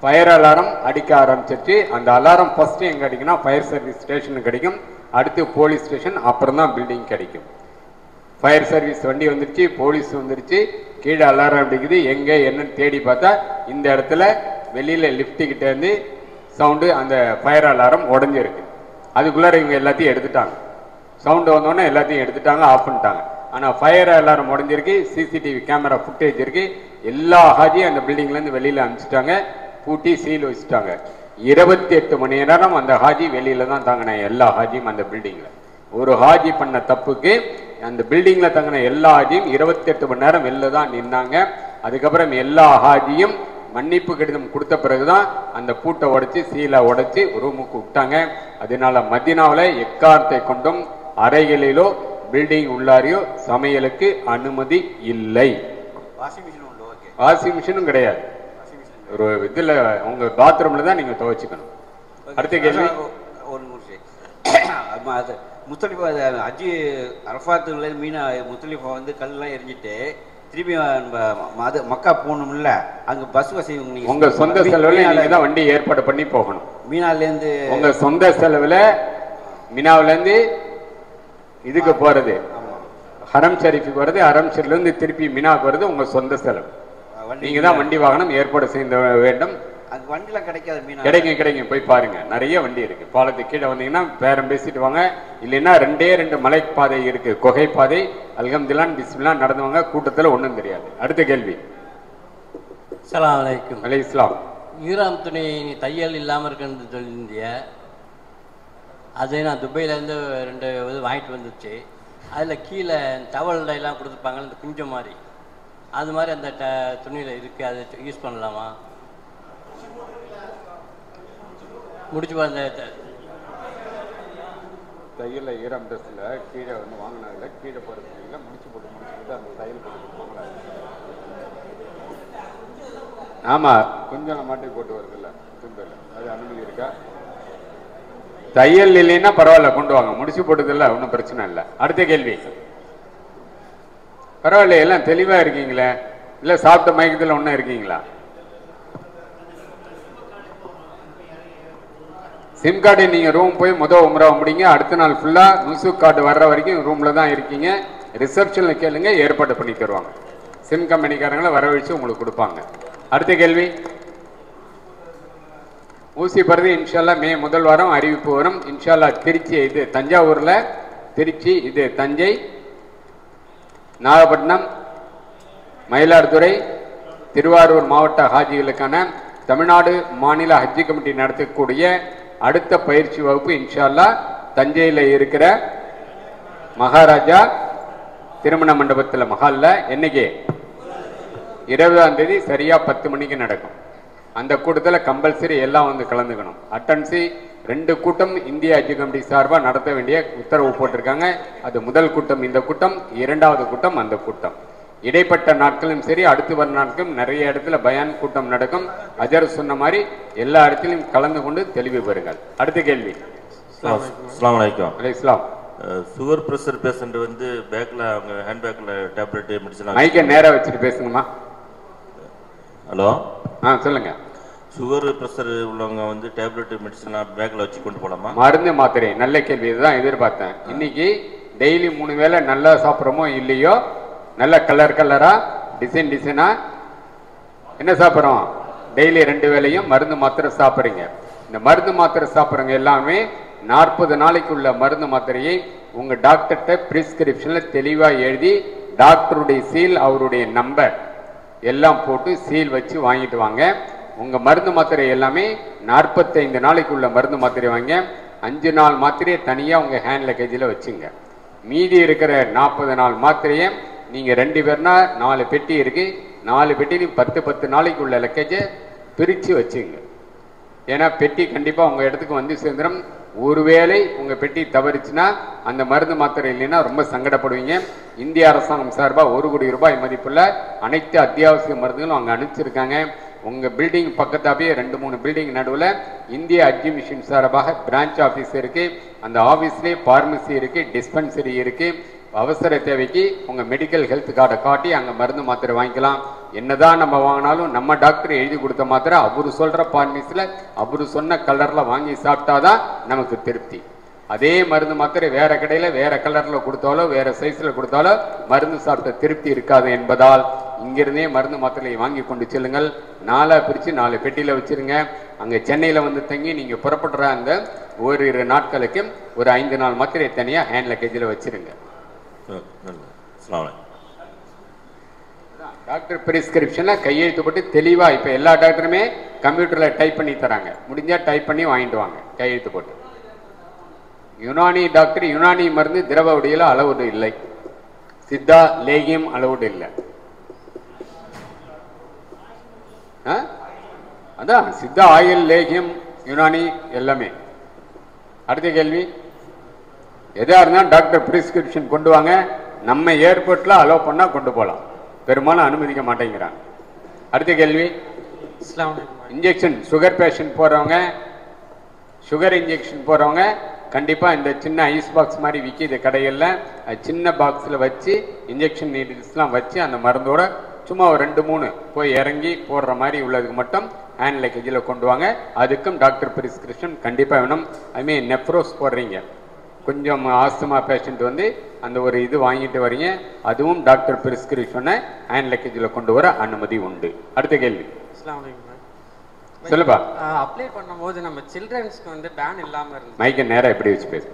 ஃபயர் அலாரம் அடிக்க ஆரம்பிச்சிருச்சு. அந்த அலாரம் ஃபர்ஸ்ட் எங்க அடிக்குன்னா ஃபயர் சர்வீஸ் ஸ்டேஷனுக்கு கிடைக்கும், அடுத்து போலீஸ் ஸ்டேஷன், அப்புறம் தான் பில்டிங் கிடைக்கும். ஃபயர் சர்வீஸ் வண்டி வந்துருச்சு, போலீஸ் வந்துருச்சு, கீழே அலாரம் அடிக்குது. எங்கே என்னன்னு தேடி பார்த்தா இந்த இடத்துல வெளியில லிஃப்ட் கிட்ட இருந்து சவுண்டு அந்த ஃபயர் அலாரம் உடஞ்சிருக்கு. அதுக்குள்ளார இவங்க எல்லாத்தையும் எடுத்துட்டாங்க. சவுண்டு வந்தோடனே எல்லாத்தையும் எடுத்துட்டாங்க, ஆஃப் பண்ணிட்டாங்க. ஆனால் ஃபயர் அலாரம் உடஞ்சிருக்கு, சிசிடிவி கேமரா ஃபுட்டேஜ் இருக்கு. எல்லா ஹாஜியும் அந்த பில்டிங்லேருந்து வெளியில் அனுப்பிச்சிட்டாங்க, பூட்டி சீல் வச்சுட்டாங்க. 28 மணி நேரம் அந்த ஹாஜி வெளியில தான் தாங்கினேன். எல்லா ஹாஜியும் அந்த பில்டிங்கில் ஒரு ஹாஜி பண்ண தப்புக்கு அந்த பில்டிங்கில் தங்கின எல்லா ஹாஜியும் 28 மணி நேரம் வெளில தான் நின்னாங்க. அதுக்கப்புறம் எல்லா ஹாஜியும் மன்னிப்பு கடிதம் கொடுத்த பிறகுதான் அந்த பூட்டை உடைச்சு சீலை உடைச்சு ரூமுக்கு விட்டாங்க. அதனால மதினாவில் எக்காரணத்தை கொண்டும் அறைகளிலோ பில்டிங் உள்ளாரியோ சமையலுக்கு அனுமதி இல்லை. வாஷிங் மிஷினும் கிடையாது. ஒரு இதுல உங்க பாத்ரூம்ல தான் நீங்க துவைச்சுக்கணும். அடுத்த கேள்வி. முத்தலிஃபா அஜி அரஃபாத்துல மீனா முத்தலிஃபா வந்து கல்லாம் எரிஞ்சிட்டு திருப்பி மக்கா போகணும்ல, அங்க பஸ் வசதி உங்க சொந்த செலவுல நீங்க தான் வண்டி ஏற்பாடு பண்ணி போகணும். மீனால இருந்து உங்க சொந்த செலவுல மினாவில இருந்து இதுக்கு போறது, ஹரம் ஷரீஃபுக்கு வருது, ஹரம் ஷரீஃப்ல இருந்து திருப்பி மினாவுக்கு வருது, உங்க சொந்த செலவு. நீங்க தான் வண்டி வாகனம் ஏற்பாடு செய்ய வேண்டும். அந்த வண்டிலாம் கிடைக்காது. மீனா கிடைக்கும், போய் பாருங்க, நிறைய வண்டி இருக்கு. பாலத்துக்கு கீழே வந்தீங்கன்னா பேரம் பேசிட்டு வாங்க. இல்லைன்னா 2 மலை பாதை இருக்கு, குகை பாதை. அல்ஹம்துலில்லாஹ் பிஸ்மில்லாஹ் நடந்து வாங்க, கூட்டத்தில் ஒன்றும் தெரியாது. அடுத்த கேள்வி. அஸ்ஸலாமு அலைக்கும். அலைஹிஸ்ஸலாம். ஈரான் துணி தையல் இல்லாமல் இருக்குன்னு சொல்லியிருந்திய, அது நான் துபாயிலேருந்து 2 இது வாங்கிட்டு வந்துச்சு. அதில் கீழே டவல் எல்லாம் கொடுத்துருப்பாங்க, இந்த குஞ்சம் மாதிரி, அது மாதிரி அந்த துணியில் இருக்குது, அதை யூஸ் பண்ணலாமா? முடிச்சு அந்த தையல்ல ஈரம் ட்ரெஸ்ல கீழே வந்து வாங்கினதுல கீழே போகிறதுல முடிச்சு போட்டு அந்த தையல் போட்டு. ஆமா, கொஞ்சம் மாட்டி போட்டு வருதுல்ல தும்பில், அது அனுமதி இருக்கா? தையல் இல்லைன்னா பரவாயில்ல, கொண்டு வாங்க. முடிச்சு போட்டதில்ல, ஒன்றும் பிரச்சனை இல்லை. அடுத்த கேள்வி. பரவாயில்ல, எல்லாம் தெளிவா இருக்கீங்களே, இல்லை சாப்பிட்ட மயக்கத்தில் ஒன்றும் இருக்கீங்களா? சிம் கார்டு நீங்கள் ரூம் போய் உம்ரா முடிங்க, அடுத்த நாள் ஃபுல்லாக நுசு கார்டு வர்ற வரைக்கும் ரூமில் தான் இருக்கீங்க. ரிசப்ஷனில் கேளுங்க, ஏற்பாடு பண்ணி தருவாங்க. சிம் கம்பெனிக்காரங்களை வரவழைச்சு உங்களுக்கு கொடுப்பாங்க. அடுத்த கேள்வி. ஊசி பருது இன்ஷால்லா மே முதல் வாரம் அறிவிப்பு வரும். இன்ஷால்லா திருச்சி தஞ்சாவூரில் திருச்சி, இது தஞ்சை, நாகப்பட்டினம், மயிலாடுதுறை, திருவாரூர் மாவட்ட ஹாஜிகளுக்கான தமிழ்நாடு மாநில ஹஜ்ஜி கமிட்டி நடத்தக்கூடிய அடுத்த பயிற்சி வகுப்பு இன்ஷா அல்லாஹ் தஞ்சையில் இருக்கிற மகாராஜா திருமண மண்டபத்தில் மஹால்ல என்னைக்கு 20ஆம் தேதி சரியா 10 மணிக்கு நடக்கும். அந்த கூட்டத்தில் கம்பல்சரி எல்லாம் வந்து கலந்துக்கணும். அட்டன்சி 2 கூட்டம் இந்திய ஹஜ் கமிட்டி சார்பாக நடத்த வேண்டிய உத்தரவு போட்டிருக்காங்க. அது முதல் கூட்டம் இந்த கூட்டம், 2வது கூட்டம் அந்த கூட்டம். இடைப்பட்ட நாட்களும் சரி, அடுத்து வர நாட்களும் நிறைய இடத்துல பயான் கூட்டம் நடக்கும். அஜர் சொன்ன மாதிரி எல்லா இடத்திலும் கலந்து கொண்டு தெளிவு பெறுங்கள். அடுத்த கேள்வி. அஸ்ஸலாமு அலைக்கும். இஸ்லாம். சுகர் பிரஷர் பேஷண்ட் வந்து பேக்கில் அவங்க ஹேண்ட் பேக்கில் டேப்லெட் மெடிசன் மைக்கை நேராக வச்சுட்டு பேசுங்கம்மா. ஹலோ, சொல்லுங்க. சுகர் பிரஷர் உள்ளவங்க வந்து டேப்லெட் மெடிசன்லாம் பேக்கில் வச்சு கொண்டு போகலாமா? மருந்து மாத்திரை, நல்ல கேள்வி. இதுதான் எதிர்பார்த்தேன். இன்னைக்கு டெய்லி 3 வேளை நல்லா சாப்பிட்றோமோ இல்லையோ, நல்ல கலரா டிசைனா என்ன சாப்பிட்றோம்? டெய்லி 2 வேளையும் மருந்து மாத்திரை சாப்பிட்றீங்க. இந்த மருந்து மாத்திரை சாப்பிட்றவங்க எல்லாமே 40 நாளைக்கு உள்ள மருந்து மாத்திரையை உங்க டாக்டர்கிட்ட பிரிஸ்கிரிப்ஷன்ல தெளிவா எழுதி டாக்டருடைய சீல், அவருடைய நம்பர் எல்லாம் போட்டு சீல் வச்சு வாங்கிட்டு வாங்க. உங்க மருந்து மாத்திரை எல்லாமே 45 நாளைக்கு உள்ள மருந்து மாத்திரை வாங்க. 5 நாள் மாத்திரையை தனியா உங்க ஹேண்ட் லக்கேஜில் வச்சுங்க. மீதி இருக்கிற 40 நாள் மாத்திரையை நீங்க 2 பேர்னா 4 பெட்டி இருக்கு, 4 பெட்டிலையும் 10 நாளைக்கு உள்ள லக்கேஜை பிரிச்சு வச்சுங்க. ஏன்னா பெட்டி கண்டிப்பா உங்க இடத்துக்கு வந்து சேர்ந்துடும். ஒருவேளை உங்க பெட்டி தவறிச்சுன்னா அந்த மருந்து மாத்திரை இல்லைன்னா ரொம்ப சங்கடப்படுவீங்க. இந்திய அரசாங்கம் சார்பாக 1 கோடி ரூபாய் மதிப்புள்ள அனைத்து அத்தியாவசிய மருந்துகளும் அங்கே அனுப்பிச்சிருக்காங்க. உங்க பில்டிங் பக்கத்தாவே 2-3 பில்டிங் நடுவில் இந்திய ஹஜ் மிஷன் சார்பாக பிரான்ச் ஆஃபீஸ் இருக்கு. அந்த ஆஃபீஸ்லேயே பார்மசி இருக்கு, டிஸ்பென்சரி இருக்கு. அவசர தேவைக்கு உங்க மெடிக்கல் ஹெல்த் கார்டை காட்டி அங்கே மருந்து மாத்திரை வாங்கிக்கலாம். என்னதான் நம்ம வாங்கினாலும் நம்ம டாக்டர் எழுதி கொடுத்த மாத்திரை அவரு சொல்ற பார்மசியில் அவரு சொன்ன கலர்ல வாங்கி சாப்பிட்டாதான் நமக்கு திருப்தி. அதே மருந்து மாத்திரை வேற கடையில வேற கலர்ல கொடுத்தாலோ வேற சைஸ்ல கொடுத்தாலோ மருந்து சாப்பிட்ட திருப்தி இருக்காது என்பதால் இங்கிருந்தே மருந்து மாத்திரையை வாங்கி கொண்டு செல்லுங்கள். 4 பிரிச்சு 4 பெட்டியில வச்சிருங்க. அங்க சென்னையில வந்து தங்கி நீங்க புறப்படுற அந்த ஓரிரு நாட்களுக்கு ஒரு 5 நாள் மாத்திரையை தனியா ஹேண்ட் லக்கேஜில் வச்சிருங்க. டாக்டர் பிரிஸ்கிரிப்ஷன்ல கையெழுத்து போட்டு தெளிவா இப்ப எல்லா டாக்டருமே கம்ப்யூட்டர்ல டைப் பண்ணி தராங்க. முடிஞ்சா டைப் பண்ணி வாங்கிட்டு வாங்க கையெழுத்து போட்டு. யுனானி டாக்டர் யுனானி மருந்து திரவ வடிவில் அளவுடு இல்லை. சித்தா லேகியம் அளவுடு இல்லை. அதான் சித்தா ஆயில், லேகியம், யுனானி எல்லாமே. அடுத்த கேள்வி. எதா இருந்தாலும் டாக்டர் பிரிஸ்கிரிப்ஷன் கொண்டு வாங்க. நம்ம ஏர்போர்ட்ல அலோவ் பண்ணா கொண்டு போகலாம், பெரும்பாலும் அனுமதிக்க மாட்டேங்கிறாங்க. அடுத்த கேள்வி. இன்ஜெக்ஷன் சுகர் பேஷண்ட் போறவங்க, சுகர் இன்ஜெக்ஷன் போறவங்க கண்டிப்பா இந்த சின்ன ஐஸ் பாக்ஸ் மாதிரி விற்கிது கடைகளில், சின்ன பாக்ஸில் வச்சு இன்ஜெக்ஷன் நீடில்ஸ்லாம் வச்சு அந்த மருந்தோட சும்மா ஒரு 2-3 போய் இறங்கி போடுற மாதிரி உள்ளதுக்கு மட்டும் ஹேண்ட் லக்கேஜில் கொண்டு வாங்க. அதுக்கும் டாக்டர் பிரிஸ்கிரிப்ஷன் கண்டிப்பாக வேணும். அதுமாரி நெஃப்ரோஸ் போடுறீங்க, கொஞ்சம் ஆஸ்துமா பேஷண்ட் வந்து அந்த ஒரு இது வாங்கிட்டு வரீங்க, அதுவும் டாக்டர் பிரிஸ்கிரிப்ஷனை ஹேண்ட் லக்கேஜில் கொண்டு வர அனுமதி உண்டு. அடுத்த கேள்வி. சொல்லுப்பா. அப்ளை பண்ணும்போது நம்ம சில்ட்ரன்ஸ்க்கு வந்து பேன் இல்லாம இருந்துச்சு. மைக்கை நேரா எப்படி வச்சு பேசு.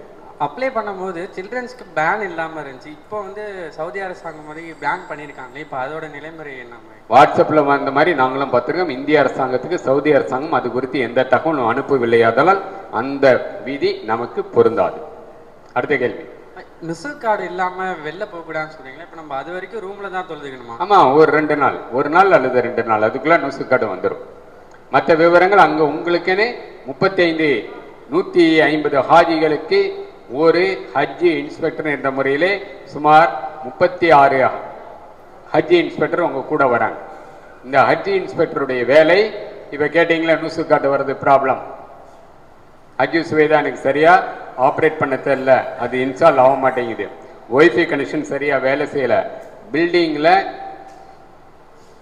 அப்ளை பண்ணும்போது சில்ட்ரன்ஸ்க்கு பேன் இல்லாம இருந்துச்சு. இப்போ வந்து சவுதி அரசாங்கம் மாதிரி பேன் பண்ணியிருக்காங்க. இப்போ அதோட நிலைமுறை என்ன? வாட்ஸ்அப்ல வந்த மாதிரி நாங்களும் பார்த்துருக்கோம். இந்திய அரசாங்கத்துக்கு சவுதி அரசாங்கம் அது குறித்து எந்த தகவலும் அனுப்பவில்லை. அதனால் அந்த விதி நமக்கு பொருந்தாது. அடுத்த கேள்வி. நுசுல் கார்டு இல்லாம வெளில போக கூடாதுன்னு சொல்றீங்களா? இப்போ நம்ம அது வரைக்கும் ரூம்ல தான் தொழுதுக்கணுமா? ஆமா, ஒரு 2 நாள், ஒரு நாள் அல்லது 2 நாள் அதுக்குள்ள நுசுல் கார்டு வந்துடும். மற்ற விவரங்கள் அங்க உங்களுக்குன்னு 150 ஹாஜிகளுக்கு ஒரு ஹஜ் இன்ஸ்பெக்டர் என்ற முறையிலே சுமார் 36 ஹஜ் இன்ஸ்பெக்டர் உங்க கூட வராங்க. இந்த ஹஜ் இன்ஸ்பெக்டருடைய வேலை இப்ப கேட்டீங்களா, நுசுல் கார்டு வர்றது ப்ராப்ளம். ஹஜ் சுவேதா எனக்கு சரியா ஆப்ரேட் பண்ண தெரியல, அது இன்ஸ்டால் ஆக மாட்டேங்குது, ஒய்ஃபை கனெக்ஷன் சரியா வேலை செய்யல, பில்டிங்ல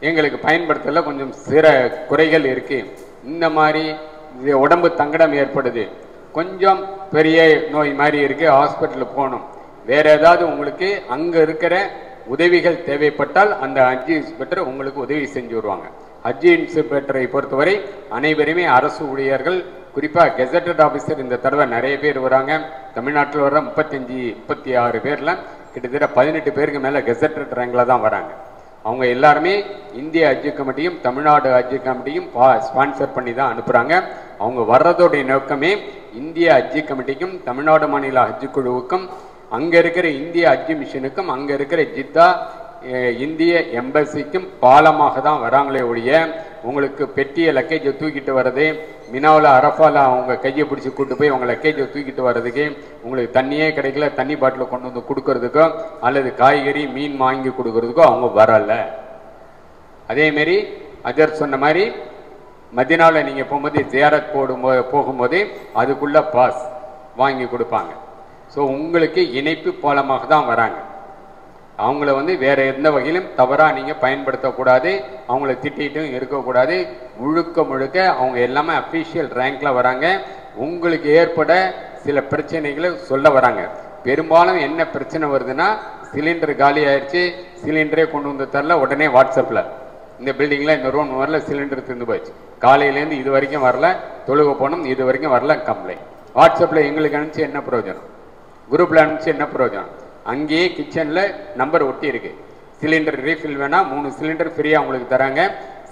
எங்களுக்கு பயன்படுத்தல கொஞ்சம் சில குறைகள் இருக்கு, இந்த மாதிரி உடம்பு தங்கடம் ஏற்படுது, கொஞ்சம் பெரிய நோய் மாதிரி இருக்கு, ஹாஸ்பிட்டலுக்கு போகணும், வேற ஏதாவது உங்களுக்கு அங்க இருக்கிற உதவிகள் தேவைப்பட்டால் அந்த ஹஜ் இன்ஸ்பெக்டர் உங்களுக்கு உதவி செஞ்சு வருவாங்க. ஹஜ் இன்ஸ்பெக்டரை பொறுத்தவரை அனைவருமே அரசு ஊழியர்கள், குறிப்பாக கெசட்டட் ஆஃபீஸர் இந்த தடவை நிறைய பேர் வராங்க. தமிழ்நாட்டில் வர 36 பேரில் கிட்டத்தட்ட 18 பேருக்கு மேலே கெசட்டட் ரேங்கில் தான் வராங்க. அவங்க எல்லாருமே இந்திய ஹஜ் கமிட்டியும் தமிழ்நாடு ஹஜ் கமிட்டியும் ஸ்பான்சர் பண்ணி தான் அனுப்புகிறாங்க. அவங்க வர்றதோடைய நோக்கமே இந்திய ஹஜ் கமிட்டிக்கும் தமிழ்நாடு மாநில ஹஜ் குழுவுக்கும் அங்கே இருக்கிற இந்திய ஹஜ் மிஷனுக்கும் அங்கே இருக்கிற ஜித்தா இந்திய எம்பசிக்கும் பாலமாக தான் வராங்களே ஒழிய உங்களுக்கு பெட்டிய லக்கேஜை தூக்கிட்டு வர்றது, மினாவில் அரஃபாவில் அவங்க கையை பிடிச்சி கூட்டு போய் அவங்க லக்கேஜை தூக்கிட்டு வர்றதுக்கு, உங்களுக்கு தண்ணியே கிடைக்கல தண்ணி பாட்டில் கொண்டு வந்து கொடுக்கறதுக்கோ அல்லது காய்கறி மீன் வாங்கி கொடுக்கறதுக்கோ அவங்க வரலை. அதேமாரி அஜர் சொன்ன மாதிரி மதினாவில் நீங்கள் போகும்போது ஜியாரத் போகும்போது அதுக்குள்ளே பாஸ் வாங்கி கொடுப்பாங்க. ஸோ உங்களுக்கு இணைப்பு பாலமாக தான் வராங்க. அவங்கள வேற எந்த வகையிலும் தவறாக நீங்கள் பயன்படுத்தக்கூடாது, அவங்கள திட்டிட்டும் இருக்கக்கூடாது. முழுக்க அவங்க எல்லாமே அஃபீஷியல் ரேங்கில் வராங்க. உங்களுக்கு ஏற்பட சில பிரச்சனைகளை சொல்ல வராங்க. பெரும்பாலும் என்ன பிரச்சனை வருதுன்னா, சிலிண்டர் காலி ஆயிடுச்சு, சிலிண்டரே கொண்டு வந்து தரல, உடனே வாட்ஸ்அப்பில் இந்த பில்டிங்கில் இந்த ரூம் வரல, சிலிண்டர் திருந்து போயிடுச்சு, காலையிலேருந்து இது வரைக்கும் வரல, தொழுக போனோம் இது வரைக்கும் வரல, கம்ப்ளைண்ட். வாட்ஸ்அப்பில் எங்களுக்கு அனுப்பிச்சு என்ன பிரயோஜனம், குரூப்பில் அனுப்பிச்சு என்ன பிரயோஜனம்? அங்கேயே கிச்சனில் நம்பர் ஒட்டி இருக்கு. சிலிண்டர் ரீஃபில் வேணால் 3 சிலிண்டர் ஃப்ரீயாக உங்களுக்கு தராங்க.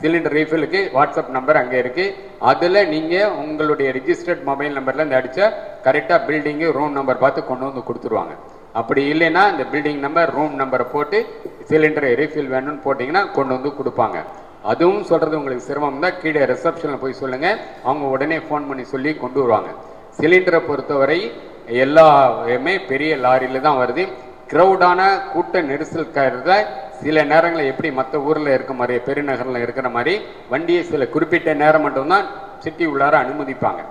சிலிண்டர் ரீஃபிலுக்கு வாட்ஸ்அப் நம்பர் அங்கே இருக்குது. அதில் நீங்கள் உங்களுடைய ரிஜிஸ்டர்ட் மொபைல் நம்பர்லேருந்து அடித்தா கரெக்டாக பில்டிங்கு ரூம் நம்பர் பார்த்து கொண்டு வந்து கொடுத்துருவாங்க. அப்படி இல்லைன்னா இந்த பில்டிங் நம்பர் ரூம் நம்பரை போட்டு சிலிண்டர் ரீஃபில் வேணும்னு போட்டிங்கன்னா கொண்டு வந்து கொடுப்பாங்க. அதுவும் சொல்கிறது உங்களுக்கு சிரமம் தான், கீழே ரிசப்ஷனில் போய் சொல்லுங்கள், அவங்க உடனே ஃபோன் பண்ணி சொல்லி கொண்டு வருவாங்க. சிலிண்டரை பொறுத்தவரை எல்லாமே பெரிய லாரியில் தான் வருது. க்ரௌடான கூட்ட நெரிசல் சில நேரங்களில் எப்படி மற்ற ஊரில் இருக்க மாதிரி பெருநகரில் இருக்கிற மாதிரி வண்டியை சில குறிப்பிட்ட நேரம் மட்டும்தான் சிட்டி உள்ளார அனுமதிப்பாங்க.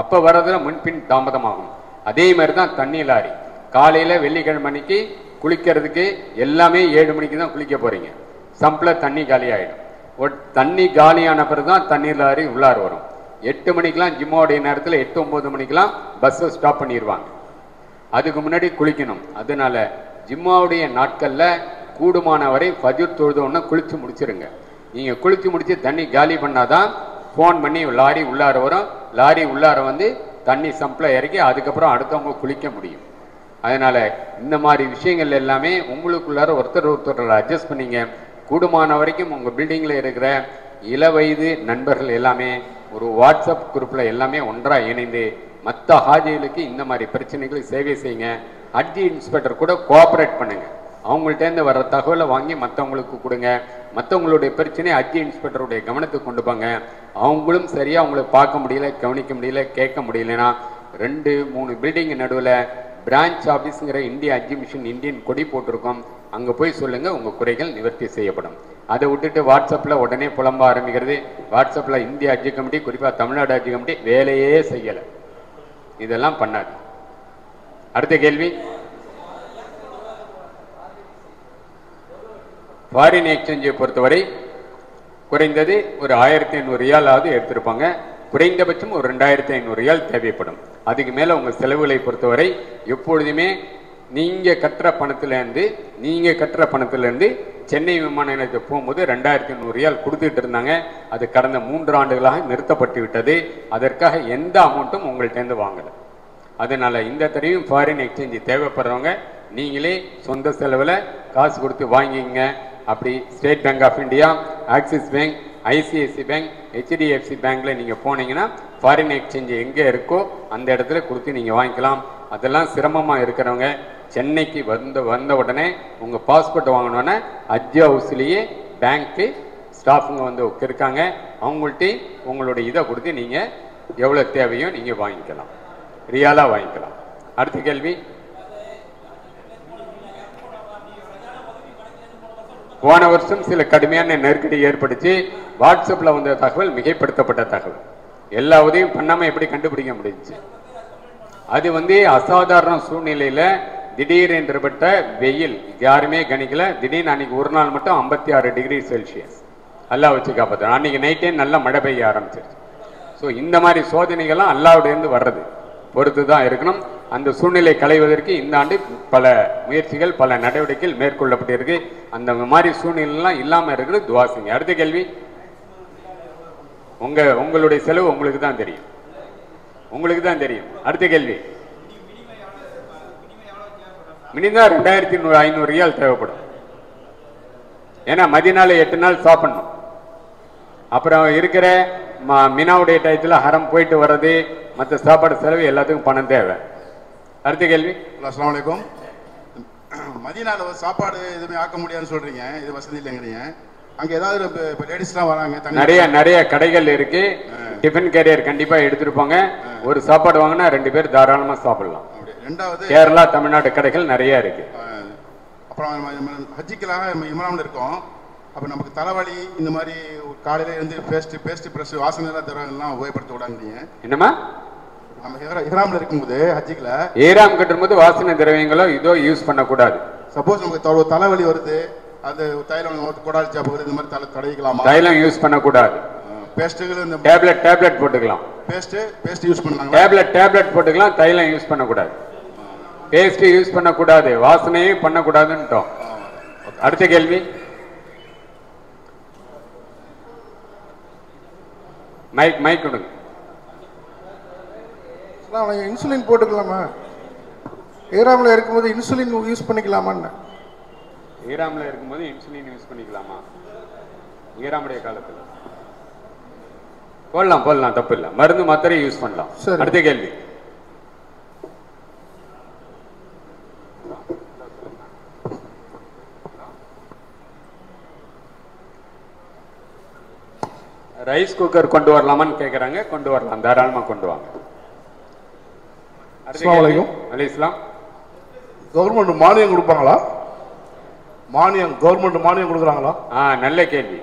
அப்போ வர்றதுல முன்பின் தாமதமாகும். அதே மாதிரி தான் தண்ணி லாரி. காலையில் வெள்ளிக்கிழமை மணிக்கு குளிக்கிறதுக்கு எல்லாமே 7 மணிக்கு தான் குளிக்க போகிறீங்க. சம்பில் தண்ணி காலி ஆகிடும். தண்ணி காலியான பிறகு தான் தண்ணீர் லாரி உள்ளார வரும். 8 மணிக்கெலாம் ஜிம்மோடைய நேரத்தில் 8-9 மணிக்கெலாம் பஸ்ஸை ஸ்டாப் பண்ணிடுவாங்க. அதுக்கு முன்னாடி குளிக்கணும். அதனால ஜிம்மாவுடைய நாட்களில் கூடுமான வரை ஃபஜ்ர் தொழுதோன்னா குளித்து முடிச்சிருங்க. நீங்கள் குளித்து முடித்து தண்ணி காலி பண்ணாதான் ஃபோன் பண்ணி லாரி உள்ளார வரும். லாரி உள்ளார தண்ணி சம்பில் இறக்கி அதுக்கப்புறம் அடுத்தவங்க குளிக்க முடியும். அதனால் இந்த மாதிரி விஷயங்கள் எல்லாமே உங்களுக்குள்ளார ஒருத்தர் அட்ஜஸ்ட் பண்ணிங்க. கூடுமான வரைக்கும் உங்கள் பில்டிங்கில் இருக்கிற இளவயது நண்பர்கள் எல்லாமே ஒரு வாட்ஸ்அப் குரூப்பில் எல்லாமே ஒன்றாக இணைந்து மற்ற ஹாஜிகளுக்கு இந்த மாதிரி பிரச்சனைகளை சேவை செய்யுங்க. ஹஜ் இன்ஸ்பெக்டர் கூட கோஆப்ரேட் பண்ணுங்க. அவங்கள்ட்டேருந்து வர்ற தகவலை வாங்கி மற்றவங்களுக்கு கொடுங்க. மற்றவங்களுடைய பிரச்சனையை ஹஜ் இன்ஸ்பெக்டருடைய கவனத்துக்கு கொண்டு போங்க. அவங்களும் சரியாக அவங்களை பார்க்க முடியல, கவனிக்க முடியல, கேட்க முடியலன்னா 2-3 பில்டிங் நடுவில் பிரான்ச் ஆஃபீஸுங்கிற இந்திய ஹஜ் மிஷன் இந்தியன் கொடி போட்டிருக்கோம். அங்கே போய் சொல்லுங்கள், உங்கள் குறைகள் நிவர்த்தி செய்யப்படும். அதை விட்டுட்டு வாட்ஸ்அப்பில் உடனே புலம்ப ஆரம்பிக்கிறது. வாட்ஸ்அப்பில் இந்திய ஹஜ் கமிட்டி, குறிப்பாக தமிழ்நாடு ஹஜ் கமிட்டி வேலையே செய்யலை. இதெல்லாம் பண்ணாது. அடுத்த கேள்வி, ஃபாரின் எக்ஸ்சேஞ்சை பொறுத்தவரை குறைந்தது ஒரு 1500 ரியாலாவது எடுத்திருப்பாங்க. குறைந்தபட்சம் ஒரு 2500 ரியால் தேவைப்படும். அதுக்கு மேலே உங்கள் செலவுகளை பொறுத்தவரை எப்பொழுதுமே நீங்கள் கட்டுற பணத்திலேருந்து சென்னை விமான நிலையத்துக்கு போகும்போது 2500 ரியால் கொடுத்துட்டு இருந்தாங்க. அது கடந்த 3 ஆண்டுகளாக நிறுத்தப்பட்டு விட்டது. அதற்காக எந்த அமௌண்ட்டும் உங்கள்கிட்டேருந்து வாங்கலை. அதனால் இந்த தடவையும் ஃபாரின் எக்ஸ்சேஞ்சு தேவைப்படுறவங்க நீங்களே சொந்த செலவில் காசு கொடுத்து வாங்கிங்க. அப்படி State Bank of India, Axis Bank, ICICI Bank, HDFC பேங்க்கில் நீங்கள் போனீங்கன்னா ஃபாரின் எக்ஸ்சேஞ்சு எங்கே இருக்கோ அந்த இடத்துல கொடுத்து நீங்கள் வாங்கிக்கலாம். அதெல்லாம் சிரமமாக இருக்கிறவங்க சென்னைக்கு வந்த உடனே உங்கள் பாஸ்போர்ட் வாங்கினோன்னே ஹஜ் ஹவுஸ்லேயே பேங்க்கு ஸ்டாஃபுங்க இருக்காங்க. அவங்கள்ட்ட உங்களுடைய இதை கொடுத்து நீங்கள் எவ்வளோ தேவையோ நீங்கள் வாங்கிக்கலாம், ரியாலாக வாங்கிக்கலாம். அடுத்த கேள்வி, போன வருஷம் சில கடுமையான நெருக்கடி ஏற்படுத்தி வாட்ஸ்அப்பில் வந்த தகவல் மிகைப்படுத்தப்பட்ட தகவல். எல்லா உதவியும் பண்ணாமல் எப்படி கண்டுபிடிக்க முடிஞ்சிச்சு? அது அசாதாரண சூழ்நிலையில் திடீரென்றப்பட்ட வெயில் யாருமே கணிக்கல. திடீர்னு அன்னைக்கு ஒரு நாள் மட்டும் 56 டிகிரி செல்சியஸ் அல்லாஹ் வச்சு காப்பாற்ற. அன்னைக்கு நைட்டே நல்லா மழை பெய்ய ஆரம்பிச்சிருச்சு. ஸோ இந்த மாதிரி சோதனைகள்லாம் அல்லாஹ்விடேருந்து வர்றது பொறுத்து தான் இருக்கணும். அந்த சூழ்நிலை களைவதற்கு இந்த ஆண்டு பல முயற்சிகள், பல நடவடிக்கைகள் மேற்கொள்ளப்பட்டிருக்கு. அந்த மாதிரி சூழ்நிலைலாம் இல்லாமல் இருக்கிறது துவா செய்யுங்க. அடுத்த கேள்வி, உங்களுடைய செலவு உங்களுக்கு தான் தெரியும். அடுத்த கேள்வி, மினிமம் 2500 ரியால் தேவைப்படும். ஏன்னா மதினால 8 நாள் சாப்பிடணும். அப்புறம் இருக்கிற மினாவுடைய டயத்தில் ஹரம் போயிட்டு வர்றது, மற்ற சாப்பாடு செலவு எல்லாத்துக்கும் பணம் தேவை. அடுத்த கேள்வி. அஸ்ஸலாமு அலைக்கும். மதீனால சாப்பாடு எதுவுமே ஆக்க முடியாதுன்னு சொல்றீங்க, இது வசதி இல்லைங்கிறீங்க. அங்க ஏதாவது இப்போ லேடிஸ்லாம் வராங்க, நிறைய கடைகள் இருக்கு. டிஃபன் கேரியர் கண்டிப்பா எடுத்துருப்பாங்க. ஒரு சாப்பாடு வாங்கினா 2 பேர் தாராளமா சாப்பிடலாம். ரெண்டாவது கேரளா தமிழ்நாடு கடைகள் நிறைய இருக்கு. அப்புறம் ஹஜ்ஜிக்கெல்லாம் இம்ரான்ல இருக்கோம். அப்போ நமக்கு தலைவலி இந்த மாதிரி காலையில இருந்து பேஸ்ட் ப்ரெஷ் வாசனை எல்லாம் தரலாம் உபயோகப்படுத்த விடாங்கிறீங்க. என்னமா? நம்ம இஹ்ராம்ல இருக்கும்போது ஹஜ்ஜிக்கல ஈராம் கட்டும்போது வாசனை திரவியங்களோ இதோ யூஸ் பண்ணக்கூடாது. சப்போஸ் நமக்கு தலைவலி வருது, அது தைலம் கொடாலி சாப்பு இந்த மாதிரி தடவிக்கலாமா? தைலம் யூஸ் பண்ணக்கூடாது. பேஸ்ட்டுகள் இந்த டேப்லெட் போட்டுக்கலாம். பேஸ்ட் யூஸ் பண்ணலாம். டேப்லெட் போட்டுக்கலாம். தைலம் யூஸ் பண்ணக்கூடாது. பேஸ்ட் யூஸ் பண்ணக்கூடாது. வாசனையும் பண்ணக்கூடாதுன்னுட்டோம். அடுத்த கேள்வி. மைக் கொடுங்க. இன்சுலின் போட்டுக்கலாமா? ஈராமில் இருக்கும்போது இன்சுலின் யூஸ் பண்ணிக்கலாமான்னு. ஈராமில் இருக்கும்போது இன்சுலின் யூஸ் பண்ணிக்கலாமா? ஈராமுடைய காலத்தில் போடலாம், தப்பு இல்லை. மருந்து மாத்திரை யூஸ் பண்ணலாம். அடுத்த கேள்வி. ரைஸ் குக்கர் கொண்டு வரலாமான்னு கேட்குறாங்க. கொண்டு வரலாம், தாராளமாக கொண்டு வாங்க. அலைஹிஸ்ஸலாம். கவர்மெண்ட் மானியம் கொடுப்பாங்களா? கவர்மெண்ட் மானியம் கொடுக்குறாங்களா? நல்ல கேள்வி.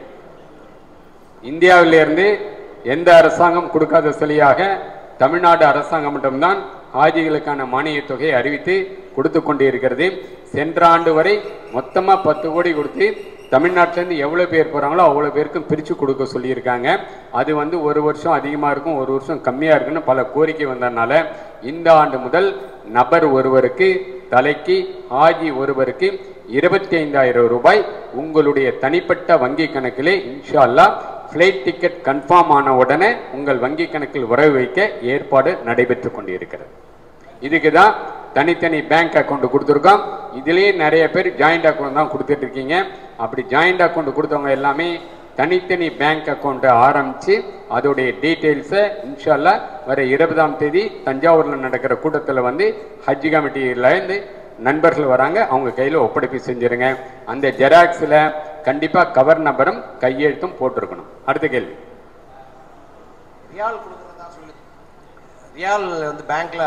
இந்தியாவிலிருந்து எந்த அரசாங்கம் கொடுக்காத சிலையாக தமிழ்நாடு அரசாங்கம் மட்டும்தான் ஆஜிகளுக்கான மானிய தொகையை அறிவித்து கொடுத்து கொண்டு இருக்கிறது. சென்ற ஆண்டு வரை மொத்தமாக 10 கோடி கொடுத்து தமிழ்நாட்டிலேருந்து எவ்வளோ பேர் போகிறாங்களோ அவ்வளோ பேருக்கும் பிரித்து கொடுக்க சொல்லியிருக்காங்க. அது ஒரு வருஷம் அதிகமாக இருக்கும், ஒரு வருஷம் கம்மியாக இருக்குன்னு பல கோரிக்கை வந்ததுனால இந்த ஆண்டு முதல் நபர் ஒருவருக்கு தலைக்கு ஆஜி ஒருவருக்கு 25,000 ரூபாய் உங்களுடைய தனிப்பட்ட வங்கி கணக்கிலே இன்ஷா அல்லாஹ் ஃப்ளைட் டிக்கெட் கன்ஃபார்ம் ஆன உடனே உங்கள் வங்கி கணக்கில் வரவு வைக்க ஏற்பாடு நடைபெற்று கொண்டிருக்கிறது. இதுக்கு தான் தனித்தனி பேங்க் அக்கௌண்ட் கொடுத்துருக்கோம். இதுலேயே நிறைய பேர் ஜாயிண்ட் அக்கௌண்ட் தான் கொடுத்துட்டு இருக்கீங்க. அப்படி ஜாயிண்ட் அக்கௌண்ட் கொடுத்தவங்க எல்லாமே தனித்தனி பேங்க் அக்கௌண்ட்டை ஆரம்பித்து அதோடைய டீட்டெயில்ஸை இன்ஷா அல்லாஹ் வர 20ஆம் தேதி தஞ்சாவூரில் நடக்கிற கூட்டத்தில் ஹஜ் கமிட்டியிலேருந்து நண்பர்கள் வராங்க, அவங்க கையில் ஒப்படைப்பு செஞ்சுருங்க. அந்த ஜெராக்ஸில் கண்டிப்பாக கவர் நம்பரும் கையெழுத்தும் போட்டிருக்கணும். அடுத்த கேள்வி. ரியால் பேங்க்ல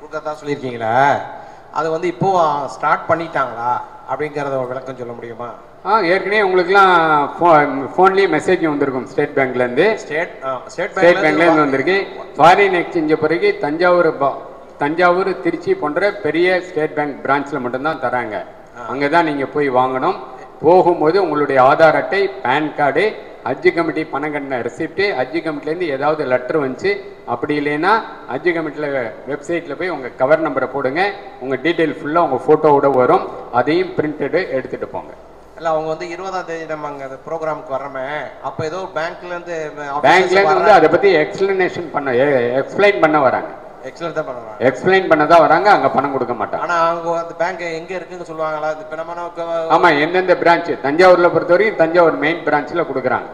கொடுக்கறதா சொல்லியிருக்கீங்களா? அது இப்போ ஸ்டார்ட் பண்ணிட்டாங்களா அப்படிங்கிறத விளக்கம் சொல்ல முடியுமா? ஏற்கனவே உங்களுக்குலாம் ஃபோன்லேயே மெசேஜ் வந்திருக்கும். ஸ்டேட் பேங்க்லேருந்து வந்திருக்கு. ஃபாரின் எக்ஸ்சேஞ்சை பிறகு தஞ்சாவூர் திருச்சி போன்ற பெரிய ஸ்டேட் பேங்க் பிரான்ச்சில் மட்டும்தான் தராங்க. அங்கே தான் நீங்கள் போய் வாங்கணும். போகும்போது உங்களுடைய ஆதார் அட்டை, பேன் கார்டு, ஹஜ் கமிட்டி பணம் கட்டின ரெசிப்ட்டு, ஹஜ் கமிட்டிலேருந்து ஏதாவது லெட்டர் வந்துச்சு, அப்படி இல்லைன்னா ஹஜ் கமிட்டியில் வெப்சைட்டில் போய் உங்கள் கவர் நம்பரை போடுங்க. உங்கள் டீட்டெயில் ஃபுல்லாக உங்கள் ஃபோட்டோவோட வரும். அதையும் பிரிண்டடு எடுத்துகிட்டு போங்க. இல்லை அவங்க 20ஆம் தேதி நம்ம அங்கே அந்த ப்ரோக்ராமுக்கு வர்றோமே, அப்போ ஏதோ பேங்க்லேருந்து அதை பற்றி எக்ஸ்பிளைன் பண்ண வராங்க. எக்ஸ்பிளைன் பண்ண தான் வராங்க. அங்கே பணம் கொடுக்க மாட்டாங்க. ஆனால் அவங்க அந்த பேங்க் எங்கே இருக்குன்னு சொல்லுவாங்களா? இப்போ நம்ம ஆமாம், எந்தெந்த பிரான்ச் தஞ்சாவூரில் பொறுத்தவரைக்கும் தஞ்சாவூர் மெயின் பிரான்ச்சில் கொடுக்குறாங்க.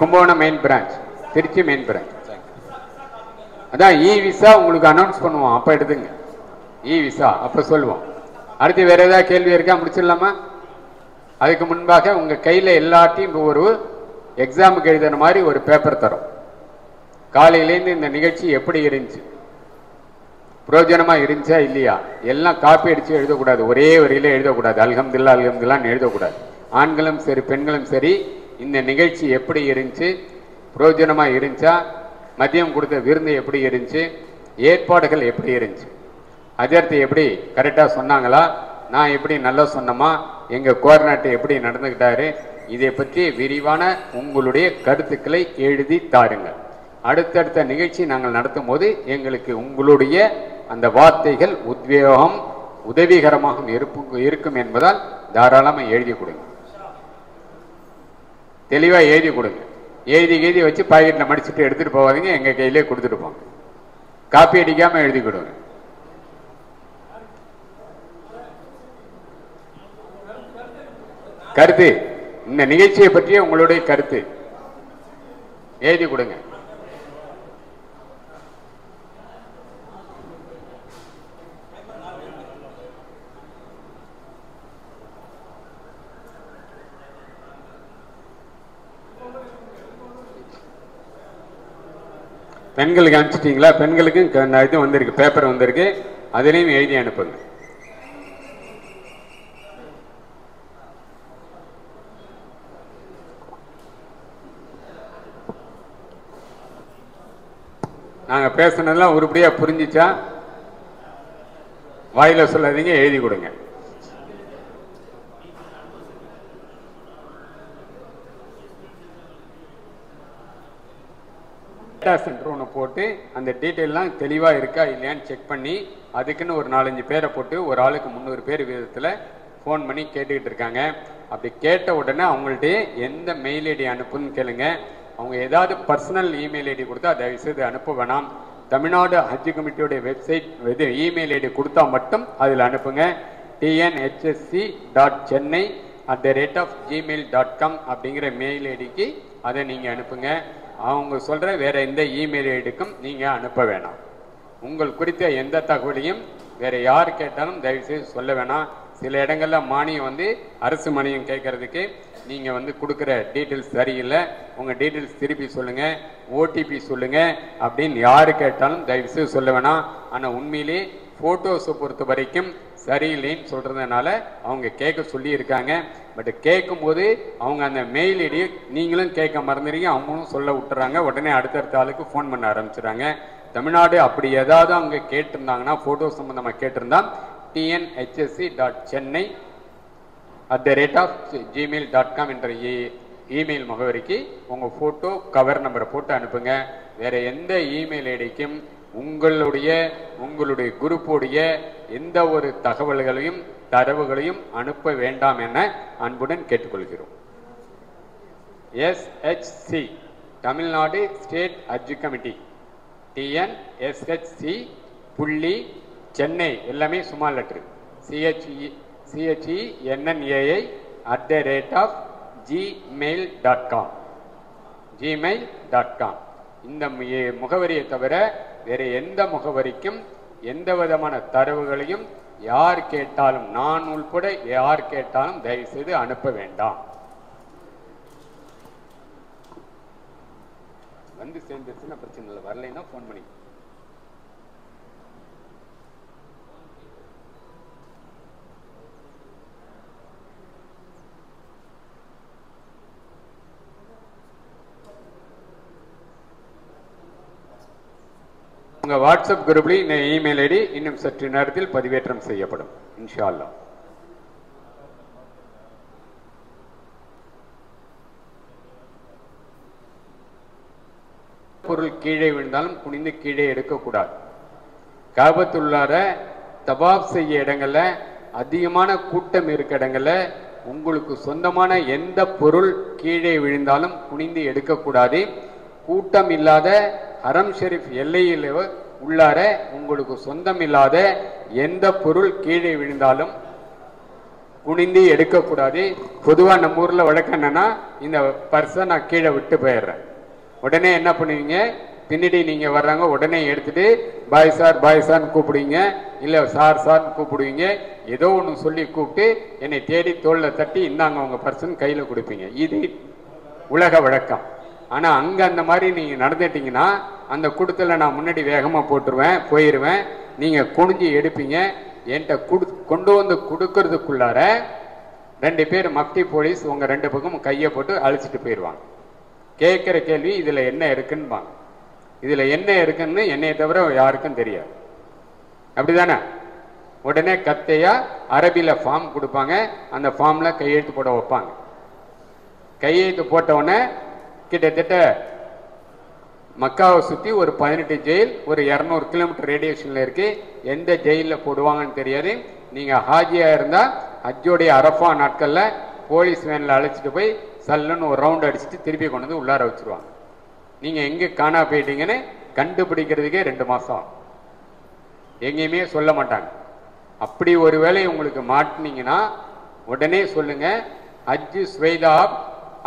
Kumbakonam main branch, Trichy main branch. அதான் இ விசா உங்களுக்கு அனௌன்ஸ் பண்ணுவோம், அப்போ எடுத்துங்க. இ விசா அப்போ சொல்லுவோம். அடுத்து வேற ஏதாவது கேள்வி இருக்கா? முடிச்சிடலாமா? அதுக்கு முன்பாக உங்கள் கையில் எல்லாத்தையும் ஒரு எக்ஸாமுக்கு எழுதுன மாதிரி ஒரு பேப்பர் தரும். காலையிலேருந்து இந்த நிகழ்ச்சி எப்படி இருந்துச்சு, பிரயோஜனமாக இருந்துச்சா இல்லையா, எல்லாம் காப்பி அடித்து எழுதக்கூடாது. ஒரே வரியில் எழுதக்கூடாது. அல்ஹம்துலில்லாஹ் அல்ஹம்துலில்லாஹ்னு எழுதக்கூடாது. ஆண்களும் சரி பெண்களும் சரி இந்த நிகழ்ச்சி எப்படி இருந்துச்சு, பிரயோஜனமாக இருந்துச்சா, மதியம் கொடுத்த விருந்து எப்படி இருந்துச்சு, ஏற்பாடுகள் எப்படி இருந்துச்சு, அஜர்த்தி எப்படி கரெக்டாக சொன்னாங்களா, நான் எப்படி நல்லா சொன்னோமா, எங்கள் கோஆர்டினேட்டர் எப்படி நடந்துக்கிட்டாரு, இதை பற்றி விரிவான உங்களுடைய கருத்துக்களை எழுதி தாருங்கள். அடுத்தடுத்த நிகழ்ச்சி நாங்கள் நடத்தும் போது எங்களுக்கு உங்களுடைய அந்த வார்த்தைகள் உதவிகரமாக இருக்கும் என்பதால் தாராளமாக எழுதி கொடுங்க. தெளிவாக எழுதி கொடுங்க. எழுதி வச்சு பாக்கெட்டில் மடிச்சுட்டு எடுத்துகிட்டு போவாதீங்க. எங்கள் கையிலே கொடுத்துட்டு போங்க. காப்பி அடிக்காமல் எழுதி கொடுங்க. கருத்து, இந்த நிகழ்ச்சியை பற்றிய உங்களுடைய கருத்து எழுதி கொடுங்க. பெண்களுக்கு அனுப்பிச்சிட்டீங்களா? பெண்களுக்கு இது வந்திருக்கு, பேப்பர் வந்திருக்கு, அதுலேயும் எழுதி அனுப்புங்க. நாங்கள் பேசுனதெல்லாம் உருப்படியாக புரிஞ்சிச்சா? வாயில சொல்லாதீங்க, எழுதி கொடுங்க. டேட்டா சென்டர் ஒன்று போட்டு அந்த டீட்டெயிலாம் தெளிவாக இருக்கா இல்லையான்னு செக் பண்ணி அதுக்குன்னு ஒரு 4-5 பேரை போட்டு ஒரு ஆளுக்கு 300 பேர் விதத்தில் ஃபோன் பண்ணி கேட்டுக்கிட்டு இருக்காங்க. அப்படி கேட்ட உடனே அவங்கள்ட்ட எந்த மெயில் ஐடி அனுப்புன்னு கேளுங்க. அவங்க ஏதாவது பர்சனல் இமெயில் ஐடி கொடுத்தா தயவுசெய்து அனுப்ப வேணாம். தமிழ்நாடு ஹஜ் கமிட்டியோடைய வெப்சைட் இது இமெயில் ஐடி கொடுத்தா மட்டும் அதில் அனுப்புங்க. tnhsc.chennai@gmail.com அப்படிங்கிற மெயில் ஐடிக்கு அதை நீங்கள் அனுப்புங்க. அவங்க சொல்கிற வேற எந்த இமெயில் ஐடிக்கும் நீங்கள் அனுப்ப வேணாம். உங்கள் குறித்த எந்த தகவலையும் வேற யார் கேட்டாலும் தயவுசெய்து சொல்ல வேணாம். சில இடங்களில் மானியம் வந்து அரசு மானியம் கேட்கறதுக்கு நீங்கள் கொடுக்குற டீட்டெயில்ஸ் சரியில்லை, உங்கள் டீட்டெயில்ஸ் திருப்பி சொல்லுங்கள், ஓடிபி சொல்லுங்கள் அப்படின்னு யார் கேட்டாலும் தயவுசெய்து சொல்ல வேணாம். ஆனால் உண்மையிலே ஃபோட்டோஸை பொறுத்த வரைக்கும் சரியில்லைன்னு சொல்கிறதுனால அவங்க கேட்க சொல்லியிருக்காங்க. பட் கேட்கும்போது அவங்க அந்த மெயில் ஐடி நீங்களும் கேட்க மறந்துறீங்க, அவங்களும் சொல்ல விட்டுறாங்க. உடனே அடுத்தடுத்த ஆளுக்கு ஃபோன் பண்ண ஆரம்பிச்சுறாங்க. தமிழ்நாடு அப்படி ஏதாவது அவங்க கேட்டிருந்தாங்கன்னா ஃபோட்டோ சம்மந்தமாக கேட்டிருந்தா tnhsc.chennai@gmail.com என்ற இமெயில் முகவரிக்கு உங்கள் ஃபோட்டோ கவர் நம்பரை போட்டு அனுப்புங்க. வேற எந்த இமெயில் ஐடிக்கும் உங்களுடைய குரூப்புடைய எந்த ஒரு தகவல்களையும் தரவுகளையும் அனுப்ப வேண்டாம் என அன்புடன் கேட்டுக்கொள்கிறோம். SHC தமிழ்நாடு ஸ்டேட் ஹஜ் கமிட்டி TNSHC. எல்லாமே சுமால் லெட்டர் CHENNAI@gmail.com இந்த முகவரியை தவிர வேற எந்த முகவரிக்கும் எந்த விதமான தரவுகளையும் யார் கேட்டாலும், நான் உள்பட யார் கேட்டாலும் தயவு செய்து அனுப்ப வேண்டாம். வந்து சேர்ந்துச்சுன்னா பிரச்சனை இல்லை, வரலைன்னா ஃபோன் பண்ணி. உங்க வாட்ஸ்அப் குரூப்ல இந்த இமெயில் ஐடி இன்னும் சற்று நேரத்தில் பதிவேற்றம் செய்யப்படும் இன்ஷா அல்லாஹ். பொருள் கீழே விழுந்தாலும் குனிந்து கீழே எடுக்கக்கூடாது. காபத்துள்ளார தவாப் செய்ய இடங்கள்ல அதிகமான கூட்டம் இருக்க இடங்கள்ல உங்களுக்கு சொந்தமான எந்த பொருள் கீழே விழுந்தாலும் குனிந்து எடுக்கக்கூடாது. கூட்டம் இல்லாத ஹரம் ஷெரீஃப் எல்லையில் உள்ளார உங்களுக்கு சொந்தம் இல்லாத எந்த பொருள் கீழே விழுந்தாலும் குனிந்து எடுக்கக்கூடாது. பொதுவாக நம்ம ஊரில் வழக்கம் என்னன்னா, இந்த பர்ஸை நான் கீழே விட்டு போயிடுறேன், உடனே என்ன பண்ணுவீங்க, பின்னாடி நீங்கள் வர்றாங்க உடனே எடுத்துட்டு பாய் சார்னு கூப்பிடுவீங்க, இல்லை சார்னு கூப்பிடுவீங்க, ஏதோ ஒன்று சொல்லி கூப்பிட்டு என்னை தேடி தோளில் தட்டி இந்தாங்க உங்கள் பர்சன் கையில் கொடுப்பீங்க. இது உலக வழக்கம். ஆனால் அங்கே அந்த மாதிரி நீங்கள் நடந்துட்டீங்கன்னா அந்த கூட்டத்தில் நான் முன்னாடி வேகமாக போயிடுவேன். நீங்கள் குனிஞ்சு எடுப்பீங்க. என்கிட்ட கொண்டு வந்து கொடுக்கறதுக்குள்ளார 2 பேர் மஃப்டி போலீஸ் உங்கள் 2 பக்கமும் கையை போட்டு அழிச்சிட்டு போயிடுவாங்க. கேட்குற கேள்வி இதில் என்ன இருக்குன்னுவாங்க. இதில் என்ன இருக்குன்னு என்னையை தவிர யாருக்கும் தெரியாது. அப்படிதானே? உடனே கத்தையா அரபியில் ஃபார்ம் கொடுப்பாங்க. அந்த ஃபார்மில் கையெழுத்து போட வைப்பாங்க. கையெழுத்து போட்டவுடனே கிட்டத்தட்ட மக்காவை சுற்றி ஒரு 18 ஜெயில் ஒரு 200 கிலோமீட்டர் ரேடியேஷனில் இருக்கு. எந்த ஜெயிலில் போடுவாங்கன்னு தெரியாது. நீங்கள் ஹாஜியாக இருந்தால் ஹஜ்ஜோடைய அரஃபா நாட்களில் போலீஸ் வேனில் அழைச்சிட்டு போய் சல்லுன்னு ஒரு ரவுண்ட் அடிச்சுட்டு திருப்பி கொண்டு வந்து உள்ளார வச்சுருவாங்க. நீங்கள் எங்கே காணா போயிட்டீங்கன்னு கண்டுபிடிக்கிறதுக்கே 2 மாதம் ஆகும். எங்கேயுமே சொல்ல மாட்டாங்க. அப்படி ஒரு வேளை உங்களுக்கு மாட்டினீங்கன்னா உடனே சொல்லுங்க, ஹஜ்ஜு ஸ்வேதா ஆப்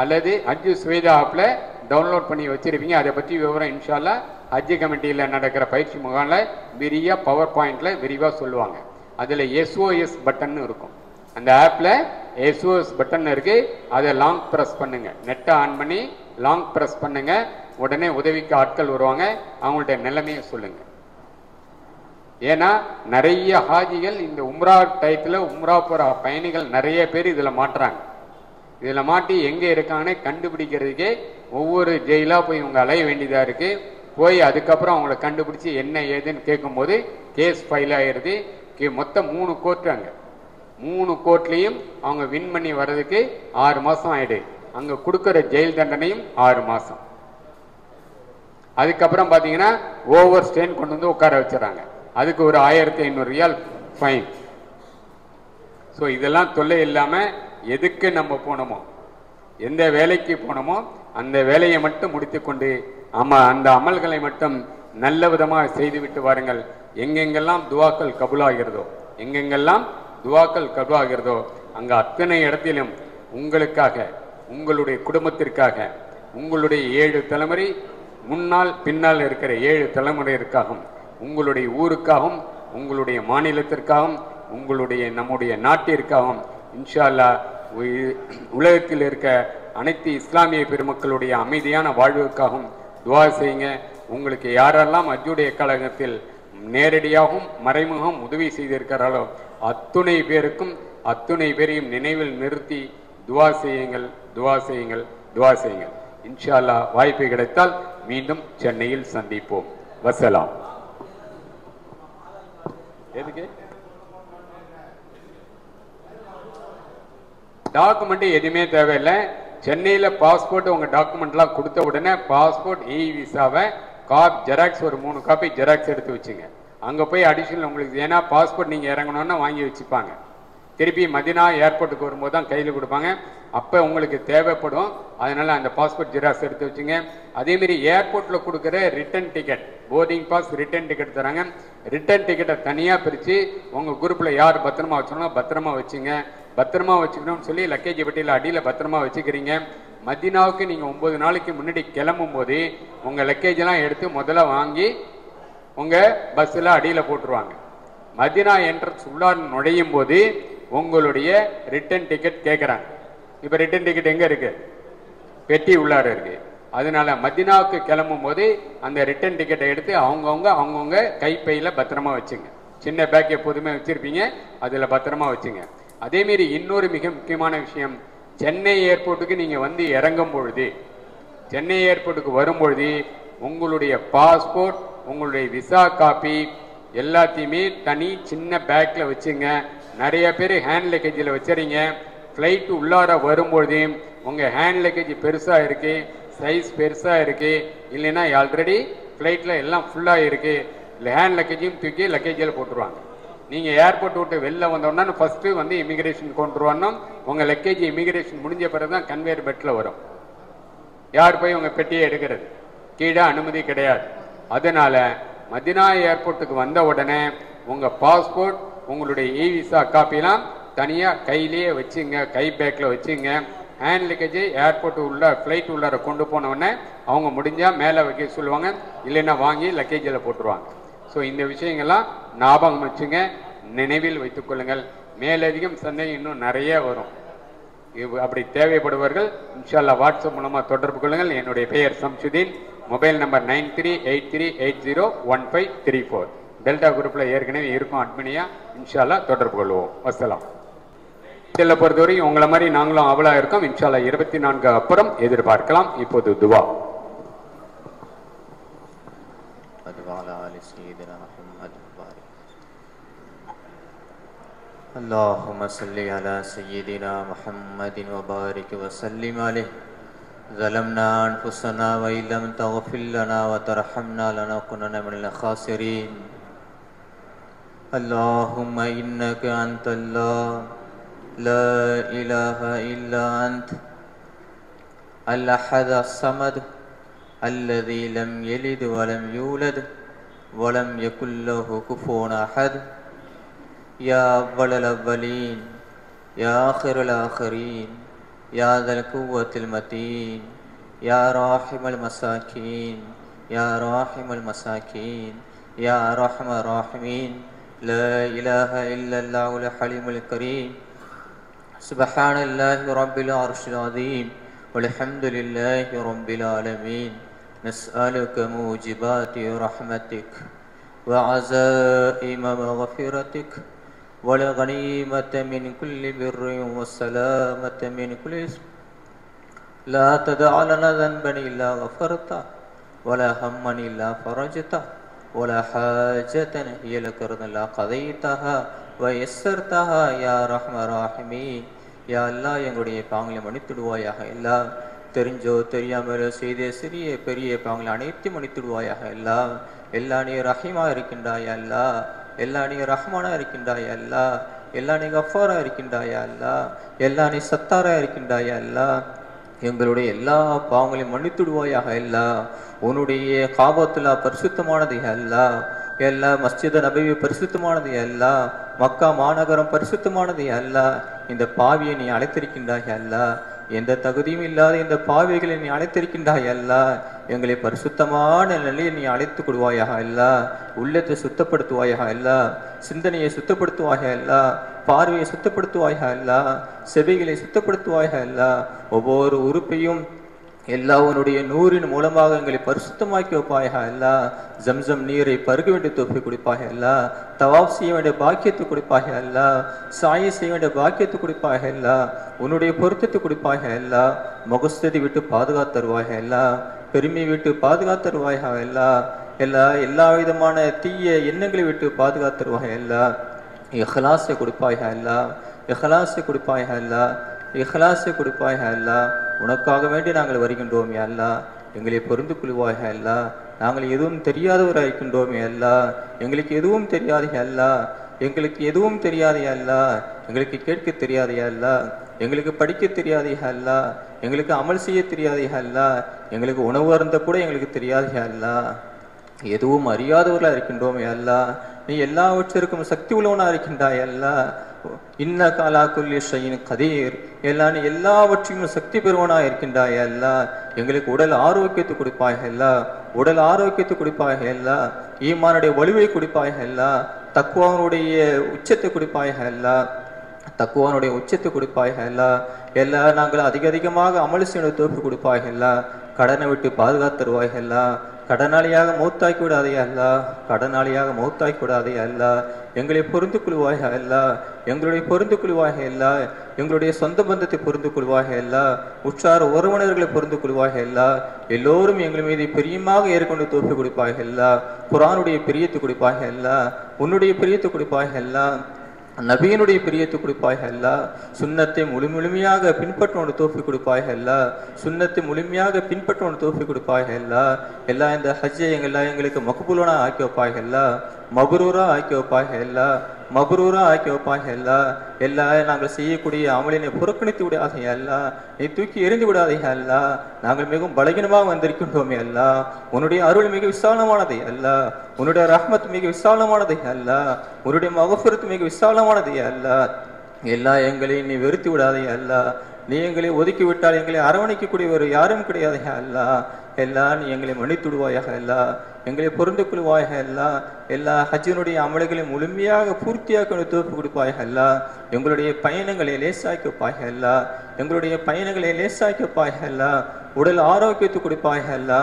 அல்லது ஹஜ்ஜு ஸ்வேதா ஆப்பில் டவுன்லோட் பண்ணி வச்சிருப்பீங்க. அதை பற்றி விவரம் இன்ஷால்லா ஹஜ்ஜு கமிட்டியில் நடக்கிற பயிற்சி முகாமில் விரிவாக பவர் பாயிண்டில் விரிவாக சொல்லுவாங்க. அதில் எஸ்ஓஎஸ் பட்டன் இருக்கும். அந்த ஆப்பில் எஸ்ஓஎஸ் பட்டன் இருக்குது. அதை லாங் ப்ரெஸ் பண்ணுங்கள். நெட்டை ஆன் பண்ணி லாங் ப்ரெஸ் பண்ணுங்கள். உடனே உதவிக்கு ஆட்கள் வருவாங்க. அவங்கள்ட்ட நிலைமையை சொல்லுங்கள். ஏன்னா நிறைய ஹாஜிகள் இந்த உம்ரா டயத்தில் உம்ரா போகிற பயணிகள் நிறைய பேர் இதில் மாட்டுறாங்க. இதில் மாட்டி எங்கே இருக்காங்கன்னே கண்டுபிடிக்கிறதுக்கே ஒவ்வொரு ஜெயிலாக போய் இவங்க அலைய வேண்டியதாக இருக்குது. போய் அதுக்கப்புறம் அவங்கள கண்டுபிடிச்சி என்ன ஏதுன்னு கேட்கும்போது கேஸ் ஃபைல் ஆகிடுது. மொத்தம் 3 கோர்ட்டு அங்கே 3 கோர்ட்லேயும் அவங்க வின் பண்ணி வர்றதுக்கு 6 மாதம் ஆகிடு. அங்கே கொடுக்குற ஜெயில் தண்டனையும் 6 மாதம். அதுக்கப்புறம் பார்த்தீங்கன்னா ஓவர் ஸ்டேன் கொண்டு வந்து உட்கார வச்சுறாங்க. அதுக்கு ஒரு 1500 ரியால் ஃபைன். ஸோ இதெல்லாம் தொல்லை இல்லாமல் எதுக்கு நம்ம போனோமோ, எந்த வேலைக்கு போனோமோ அந்த வேலையை மட்டும் முடித்து கொண்டு அந்த அமல்களை மட்டும் நல்ல விதமாக செய்துவிட்டு வாருங்கள். எங்கெங்கெல்லாம் துவாக்கள் கபூலாகிறதோ, எங்கெங்கெல்லாம் துவாக்கள் கபூலாகிறதோ அங்கே அத்தனை இடத்திலும் உங்களுக்காக, உங்களுடைய குடும்பத்திற்காக, உங்களுடைய 7 தலைமுறை முன்னால் பின்னால் இருக்கிற 7 தலைமுறைக்காகவும், உங்களுடைய ஊருக்காகவும், உங்களுடைய மாநிலத்திற்காகவும், உங்களுடைய நம்முடைய நாட்டிற்காகவும் இன்ஷா அல்லாஹ் உலகத்தில் இருக்க அனைத்து இஸ்லாமிய பெருமக்களுடைய அமைதியான வாழ்வுக்காகவும் துவா செய்யுங்க. உங்களுக்கு யாரெல்லாம் ஹஜ்ஜுடைய கழகத்தில் நேரடியாகவும் மறைமுகம் உதவி செய்திருக்கிறார்களோ அத்துணை பேருக்கும் அத்துணை பேரையும் நினைவில் நிறுத்தி துவா செய்யுங்கள், துவா செய்யுங்கள், துவா செய்யுங்கள். இன்ஷா அல்லாஹ் வாய்ப்பு கிடைத்தால் மீண்டும் சென்னையில் சந்திப்போம். வசலாம். எதுக்கு டாக்குமெண்ட் எதுவுமே தேவையில்லை. சென்னையில் பாஸ்போர்ட் உங்கள் டாக்குமெண்ட்லாம் கொடுத்த உடனே பாஸ்போர்ட் விசாவை ஜெராக்ஸ் ஒரு 3 காப்பி ஜெராக்ஸ் எடுத்து வச்சுங்க. அங்கே போய் அடிஷனல் உங்களுக்கு ஏன்னா பாஸ்போர்ட் நீங்கள் இறங்கணுன்னா வாங்கி வச்சுப்பாங்க. திருப்பி மதினா ஏர்போர்ட்டுக்கு வரும்போது தான் கையில் கொடுப்பாங்க. அப்போ உங்களுக்கு தேவைப்படும். அதனால் அந்த பாஸ்போர்ட் ஜெராக்ஸ் எடுத்து வச்சுங்க. அதேமாரி ஏர்போர்ட்டில் கொடுக்குற return ticket, boarding pass return ticket தராங்க. ரிட்டன் டிக்கெட்டை தனியாக பிரித்து உங்கள் குரூப்பில் யார் பத்திரமா வச்சோன்னா பத்திரமா வச்சுங்க. பத்திரமா வச்சுக்கணும்னு சொல்லி லக்கேஜ் பெட்டியில் அடியில் பத்திரமா வச்சுக்கிறீங்க. மதினாவுக்கு நீங்கள் 9 நாளைக்கு முன்னாடி கிளம்பும் போது உங்கள் லக்கேஜெல்லாம் எடுத்து முதல்ல வாங்கி உங்கள் பஸ்ஸில் அடியில் போட்டுருவாங்க. மதினா என்ட்ரன்ஸ் உள்ளார் நுழையும் போது உங்களுடைய ரிட்டன் டிக்கெட் கேட்குறாங்க. இப்போ ரிட்டன் டிக்கெட் எங்கே இருக்குது? பெட்டி உள்ளார இருக்குது. அதனால மதினாவுக்கு கிளம்பும் போது அந்த ரிட்டன் டிக்கெட்டை எடுத்து அவங்கவுங்க கைப்பையில் பத்திரமா வச்சுங்க. சின்ன பேக் எப்போதுமே வச்சுருப்பீங்க, அதில் பத்திரமா வச்சுங்க. அதேமாரி இன்னொரு மிக முக்கியமான விஷயம், சென்னை ஏர்போர்ட்டுக்கு நீங்கள் வந்து இறங்கும் பொழுது, சென்னை ஏர்போர்ட்டுக்கு வரும்பொழுது உங்களுடைய பாஸ்போர்ட், உங்களுடைய விசா காப்பி எல்லாத்தையுமே தனி சின்ன பேக்கில் வச்சுங்க. நிறைய பேர் ஹேண்ட் லக்கேஜில் வச்சுறீங்க. ஃப்ளைட்டு உள்ளார வரும்பொழுது உங்கள் ஹேண்ட் லக்கேஜ் பெருசாக இருக்குது, சைஸ் பெருசாக இருக்குது, இல்லைன்னா ஆல்ரெடி ஃப்ளைட்டில் எல்லாம் ஃபுல்லாக இருக்குது. இல்லை ஹேண்ட் லக்கேஜையும் தூக்கி லக்கேஜில் போட்டுருவாங்க. நீங்கள் ஏர்போர்ட் விட்டு வெளில வந்தோன்னா ஃபஸ்ட்டு வந்து இமிகிரேஷன் கொண்டு வரணும். உங்கள் லக்கேஜ் இமிகிரேஷன் முடிஞ்ச பிறகு தான் கன்வேயர் பெட்டில் வரும். யார் போய் உங்கள் பெட்டியை எடுக்கிறது? கீழே அனுமதி கிடையாது. அதனால் மதினா ஏர்போர்ட்டுக்கு வந்த உடனே உங்கள் பாஸ்போர்ட், உங்களுடைய விசா காப்பிலாம் தனியாக கையிலேயே வச்சுங்க, கை பேக்கில் வச்சுங்க. ஹேண்ட் லக்கேஜை ஏர்போர்ட்டு உள்ள ஃப்ளைட் உள்ளார கொண்டு போனவுடனே அவங்க முடிஞ்சால் மேலே வைக்க சொல்லுவாங்க, இல்லைன்னா வாங்கி லக்கேஜில் போட்டுருவாங்க. ஸோ இந்த விஷயங்கள்லாம் ஞாபகம் வச்சுங்க, நினைவில் வைத்துக்கொள்ளுங்கள். மேலதிகம் சந்தேகம் இன்னும் நிறைய வரும். அப்படி தேவைப்படுபவர்கள் இன்ஷா அல்லாஹ் வாட்ஸ்அப் மூலமாக தொடர்பு கொள்ளுங்கள். என்னுடைய பெயர் சம்சுதீன். Mobile number 9383801534. டெல்டா குரூப்பில் ஏற்கனவே இருக்கும் அட்மினியா. இன்ஷா அல்லாஹ் தொடர்பு கொள்வோம். வசலாம். இதில் பொறுத்தவரைக்கும் உங்களை மாதிரி நாங்களும் அவலாக இருக்கோம். இன்ஷா அல்லாஹ் 24 அப்புறம் எதிர்பார்க்கலாம். இப்போது துவா. اللهم صل على سيدنا محمد وبارك وسلم عليه. ظلمنا أنفسنا وإن لم تغفر لنا وترحمنا لنكونن من الخاسرين. اللهم إنك أنت الله لا إله إلا أنت الأحد الصمد الذي لم يلد ولم يولد ولم يكن له كفوا أحد. يا أول الأولين يا آخر الآخرين يا ذا القوة المتين يا راحم المساكين يا راحم المساكين يا أرحم الراحمين لا إله إلا الله الحليم الكريم سبحان الله رب العرش العظيم والحمد لله رب العالمين نسألك موجبات رحمتك وعزائم مغفرتك والغنيمة من كل بر والسلامة من كل اسم لا تدع لنا ذنبا إلا غفرته ولا هما إلا فرجته ولا حاجة هي لك إلا قضيتها ويسرتها يا رحمة الراحمين يا الله எங்களுடைய பாவங்களை மன்னித்துடுவாயாக. எல்லாம் தெரிஞ்சோ தெரியாமலோ செய்த சிறிய பெரிய பாவங்களை அனைத்தையும் மன்னித்துடுவாயாக. எல்லாம் எல்லா நீ ரஹீமா இருக்கின்றாயா அல்லா, எல்லா நீ ரஹ்மானா இருக்கின்றாயா அல்லா, எல்லா நீ கஃபாரா இருக்கின்றாயா அல்லா, எல்லா நீ சத்தாரா இருக்கின்றாயா அல்லா. எங்களுடைய எல்லா பாவங்களையும் மன்னித்துடுவாயாக. அல்லா உன்னுடைய காபத்துல்லா பரிசுத்தமானது அல்லா, எல்லா மஸ்ஜித் நபவி பரிசுத்தமானது அல்லா, மக்கா மாநகரம் பரிசுத்தமானது அல்லா. இந்த பாவியை நீ அழைத்திருக்கின்றாய் அல்லா, எந்த தகுதியும் இல்லாத இந்த பாவிகளை நீ அழைத்திருக்கின்றாய் அல்லா. எங்களை பரிசுத்தமான நிலையில் நீ அழைத்து கொள்வாயாக அல்லா. உள்ளத்தை சுத்தப்படுத்துவாயாக அல்லா, சிந்தனையை சுத்தப்படுத்துவாயாக அல்லா, பார்வையை சுத்தப்படுத்துவாயாக அல்லா, செவிகளை சுத்தப்படுத்துவாயாக அல்லா. ஒவ்வொரு உறுப்பையும் எல்லா உன்னுடைய நூறின் மூலமாக எங்களை பரிசுத்தமாக்கி வைப்பாயாக அல்லா. ஜம்சம் நீரை பருக வேண்டிய தொப்பை கொடுப்பாக அல்லா, தவாப் செய்ய வேண்டிய பாக்கியத்தை கொடுப்பாக அல்லா, சாயை செய்ய வேண்டிய பாக்கியத்தை கொடுப்பாக அல்லா, உன்னுடைய பொருத்தத்தை கொடுப்பாக அல்லா. முகஸ்ததி விட்டு பாதுகாத்தருவாக அல்லா, பெருமை விட்டு பாதுகாத்தருவாயாக அல்லா, எல்லா விதமான தீய எண்ணங்களை விட்டு பாதுகாத்தருவாக அல்லா. இஹ்லாஸை கொடுப்பாயாக அல்லா, இஹ்லாஸை கொடுப்பாயாக அல்லா, இஹ்லாஸை கொடுப்பாயாக அல்லா. உனக்காக வேண்டி நாங்கள் வருகின்றோமே அல்லா, எங்களை பொருந்து கொள்வாயாக அல்லா. நாங்கள் எதுவும் தெரியாதவராக இருக்கின்றோமே அல்லா, எங்களுக்கு எதுவும் தெரியாதே அல்லா, எங்களுக்கு எதுவும் தெரியாதே அல்லா, எங்களுக்கு கேட்க தெரியாதே அல்லா, எங்களுக்கு படிக்க தெரியாதே அல்லா, எங்களுக்கு அமல் செய்ய தெரியாதே அல்லா, எங்களுக்கு உணவு அருந்த கூட எங்களுக்கு தெரியாதே அல்லா. எதுவும் அறியாதவர்களாக இருக்கின்றோமே அல்லா, நீ எல்லாவற்றிற்கும் சக்தி உள்ளவனாக இருக்கின்றாய் அல்லா. இன்ன காலா குல்லி ஷையின் கதீர், எல்லா நீ எல்லாவற்றையும் சக்தி பெறுவனாக இருக்கின்றாய் அல்லா. எங்களுக்கு உடல் ஆரோக்கியத்தை கொடுப்பாய் அல்லா, உடல் ஆரோக்கியத்தை கொடுப்பாய் அல்லா, ஈமானுடைய வலுவை கொடுப்பாய் அல்லா, தக்குவானுடைய உச்சத்தை கொடுப்பாய் அல்லா, தக்குவானுடைய உச்சத்தை கொடுப்பாய் அல்லா. எல்லா நாங்கள் அதிகமாக அமல் செய்ய தோப்பு கொடுப்பாய் அல்லா. கடனை விட்டு பாதுகாத்தருவாய் அல்லா. கடனாளியாக மௌத்தாக்கி விடாதே அல்லா, கடனாளியாக மௌத்தாக்கி விடாதே அல்லா. எங்களை பொருந்து கொள்வாய் அல்லா, எங்களுடைய பொருந்து கொள்வாய் அல்லா, எங்களுடைய சொந்த பந்தத்தை பொருந்து கொள்வாய் அல்லா, உற்றார உறவினர்களை பொருந்து கொள்வாய் அல்லா. எல்லோரும் எங்கள் மீது பிரியமாக ஏற்கொண்டு தோப்பி கொடுப்பாய் அல்லா. குர்ஆனுடைய பிரியத்தை கொடுப்பாய் அல்லா, உன்னுடைய பிரியத்தை கொடுப்பாய் அல்லா, நபியினுடைய பிரியத்தை கொடுப்பாய் அல்லா. சுன்னத்தை முழுமையாக பின்பற்றோடு தோப்பி கொடுப்பாய் அல்லா, சுன்னத்தை முழுமையாக பின்பற்றோடு தோப்பி கொடுப்பாய் அல்லா. எல்லா இந்த ஹஜ்ஜை எங்களுக்கு மக்பூலான ஆக்கி வைப்பாய் அல்லா, மபரூரா ஆக்கி வைப்பாய் அல்லா, மபரூரா ஆக்கி வைப்பாய் அல்லா. எல்லா நாங்கள் செய்யக்கூடிய அமலினை புறக்கணித்து விடாதே அல்லா, நீ தூக்கி எறிந்து விடாதே அல்லா. நாங்கள் மிகவும் பலகீனமாக வந்திருக்கின்றோமே அல்லா. உன்னுடைய அருள் மிக விசாலமானதை அல்லா, உன்னுடைய ரஹ்மத் மிக விசாலமானதை அல்லா, உன்னுடைய மகஃபிரத் மிக விசாலமானதை அல்லா. எல்லா எங்களையும் நீ வெறுத்து விடாதே அல்லா. நீ எங்களை ஒதுக்கி விட்டால் எங்களை அரவணைக்கக்கூடியவர் யாரும் கிடையாது அல்லா. எல்லா நீ எங்களை மன்னித்துடுவாயாக அல்லா, எங்களை பொருந்து கொள்வாயாக அல்லா. எல்லா ஹஜ்ஜினுடைய அமல்களையும் முழுமையாக பூர்த்தியாக தோப்பு கொடுப்பாயாக அல்லா. எங்களுடைய பயணங்களை லேசாக்கி வைப்பாயாக அல்லா, எங்களுடைய பயணங்களை லேசாக்கி வைப்பாயாக அல்லா. உடல் ஆரோக்கியத்தை கொடுப்பாயாக அல்லா.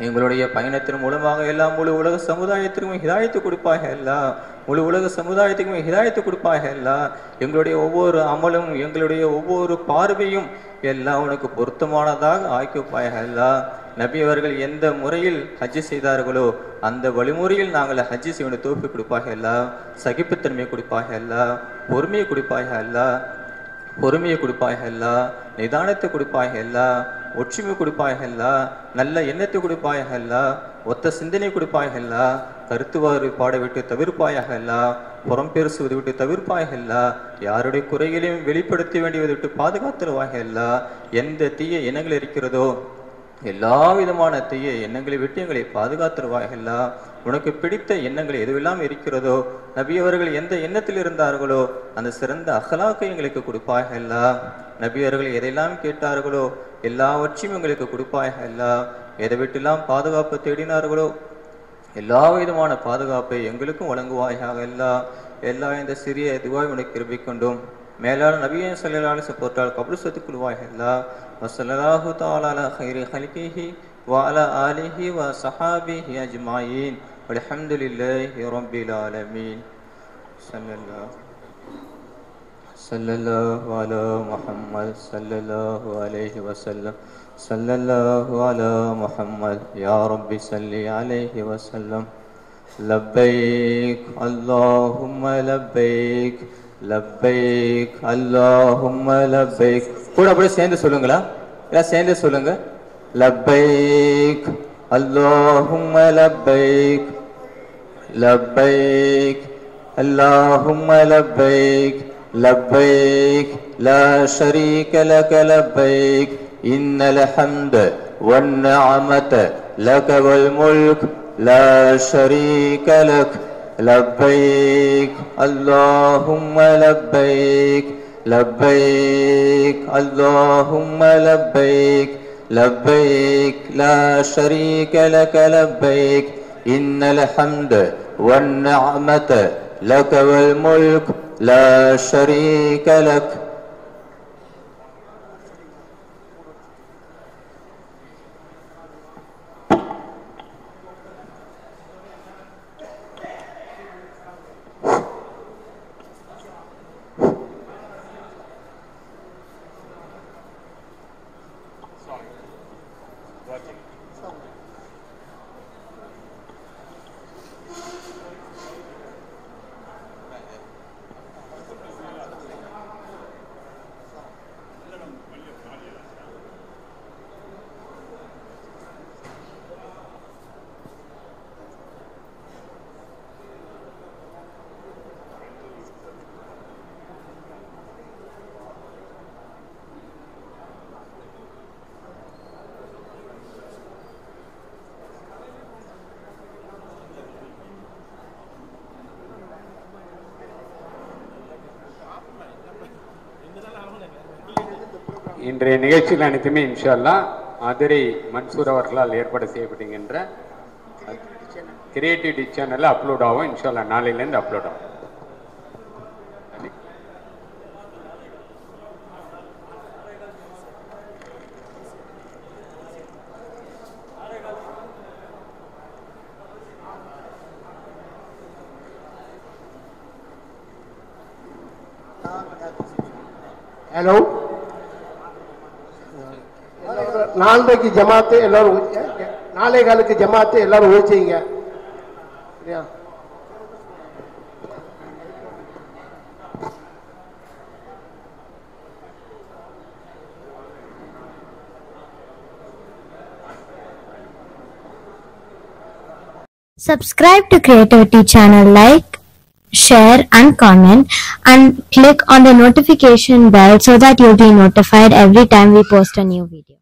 எங்களுடைய பயணத்தின் மூலமாக எல்லாம் முழு உலக சமுதாயத்திற்கும் ஹிதாயத்து கொடுப்பாக அல்லா, முழு உலக சமுதாயத்துக்கும் ஹிதாயத்து கொடுப்பாக அல்லா. எங்களுடைய ஒவ்வொரு அமலும் எங்களுடைய ஒவ்வொரு பார்வையும் எல்லாம் உனக்கு பொருத்தமானதாக ஆக்கி வைப்பாயாக அல்லா. நபி அவர்கள் எந்த முறையில் ஹஜ்ஜு செய்தார்களோ அந்த வழிமுறையில் நாங்கள் ஹஜ்ஜு செய்ய தோப்பி கொடுப்பாக அல்லா. சகிப்புத்தன்மையை கொடுப்பாக அல்லா, பொறுமையை கொடுப்பாக அல்லா, பொறுமையை கொடுப்பாக அல்லா, நிதானத்தை கொடுப்பாக அல்லா, ஒற்றுமை கொடுப்பாக அல்லா, நல்ல எண்ணத்தை கொடுப்பாயாக அல்லா, ஒத்த சிந்தனை கொடுப்பாயாக அல்லா, கருத்து வேறுபாடை விட்டு தவிர்ப்பாயாக அல்லா, புறம் பேசுவதை விட்டு தவிர்ப்பாயாக அல்லா, யாருடைய குறைகளையும் வெளிப்படுத்த வேண்டியதை விட்டு பாதுகாத்துருவாக அல்லா. எந்த தீய இனங்கள் இருக்கிறதோ எல்லா விதமான தீய எண்ணங்களை விட்டு எங்களை பாதுகாத்துருவாயல்லா. உனக்கு பிடித்த எண்ணங்கள் எதுவெல்லாம் இருக்கிறதோ, நபி அவர்கள் எந்த எண்ணத்தில் இருந்தார்களோ அந்த சிறந்த அகலாக்கை எங்களுக்கு கொடுப்பாயல்லா. நபி அவர்கள் எதையெல்லாம் கேட்டார்களோ எல்லாவற்றையும் எங்களுக்கு கொடுப்பாயல்லா. எதை விட்டெல்லாம் பாதுகாப்பு தேடினார்களோ எல்லா விதமான பாதுகாப்பை எங்களுக்கும் வழங்குவாயாக அல்லா. எல்லா இந்த சிறிய துவாய் உனக்கு கிருபிக்கொண்டும் மேலான நபியை ஸல்லல்லாஹு அலைஹி வஸல்லம் போற்றால் கபூல் செய்துக்கொள்வாயாக அல்லா. வஸல்லல்லாஹு தஆலா அலா கைரி ஹல்கிஹி வ அலா ஆலிஹி வ ஸஹாபிஹி அஜ்மாயின் வல்ஹம்துலில்லாஹி ரப்பில் ஆலமீன். ஸல்லல்லாஹு அலா முஹம்மத் ஸல்லல்லாஹு அலைஹி வஸல்லம் ஸல்லல்லாஹு அலா முஹம்மத் யா ரப்பி ஸல்லி அலைஹி வஸல்லம். லப்பைக் அல்லாஹும்ம லப்பைக் லப்பைக் அல்லாஹும்ம லப்பைக். கூட அப்படியே சேர்ந்து சொல்லுங்களா? எல்லாம் சேர்ந்து சொல்லுங்க. லப்பைக் அல்லாஹும்ம லப்பைக் லப்பைக் அல்லாஹும்ம லப்பைக் லப்பைக் லா ஷரீக லக லப்பைக் இன்னல் ஹம்த வன் நிஅமத லக வல் முல்க் லா ஷரீக லக். لبيك اللهم لبيك لبيك اللهم لبيك لبيك لا شريك لك لبيك إن الحمد والنعمة لك والملك لا شريك لك. இன்றைய நிகழ்ச்சிகள் அனைத்துமே இன்ஷா அல்லாஹ் மதுரை மன்சூர் அவர்களால் ஏற்பாடு செய்யப்படுகின்ற கிரியேட்டிவிட்டி சேனலில் அப்லோட் ஆகும். இன்ஷா அல்லாஹ் நாளையிலேருந்து அப்லோட் ஆகும். ஹலோ, நாளைக்கு ஜமாத்து எல்லாரும் நாளை காலுக்கு ஜமாத்து எல்லாரும் ஒழிச்சிங்க. Subscribe to Creativity channel, like, share and comment, and click on the notification bell so that you'll be notified every time we post a new video.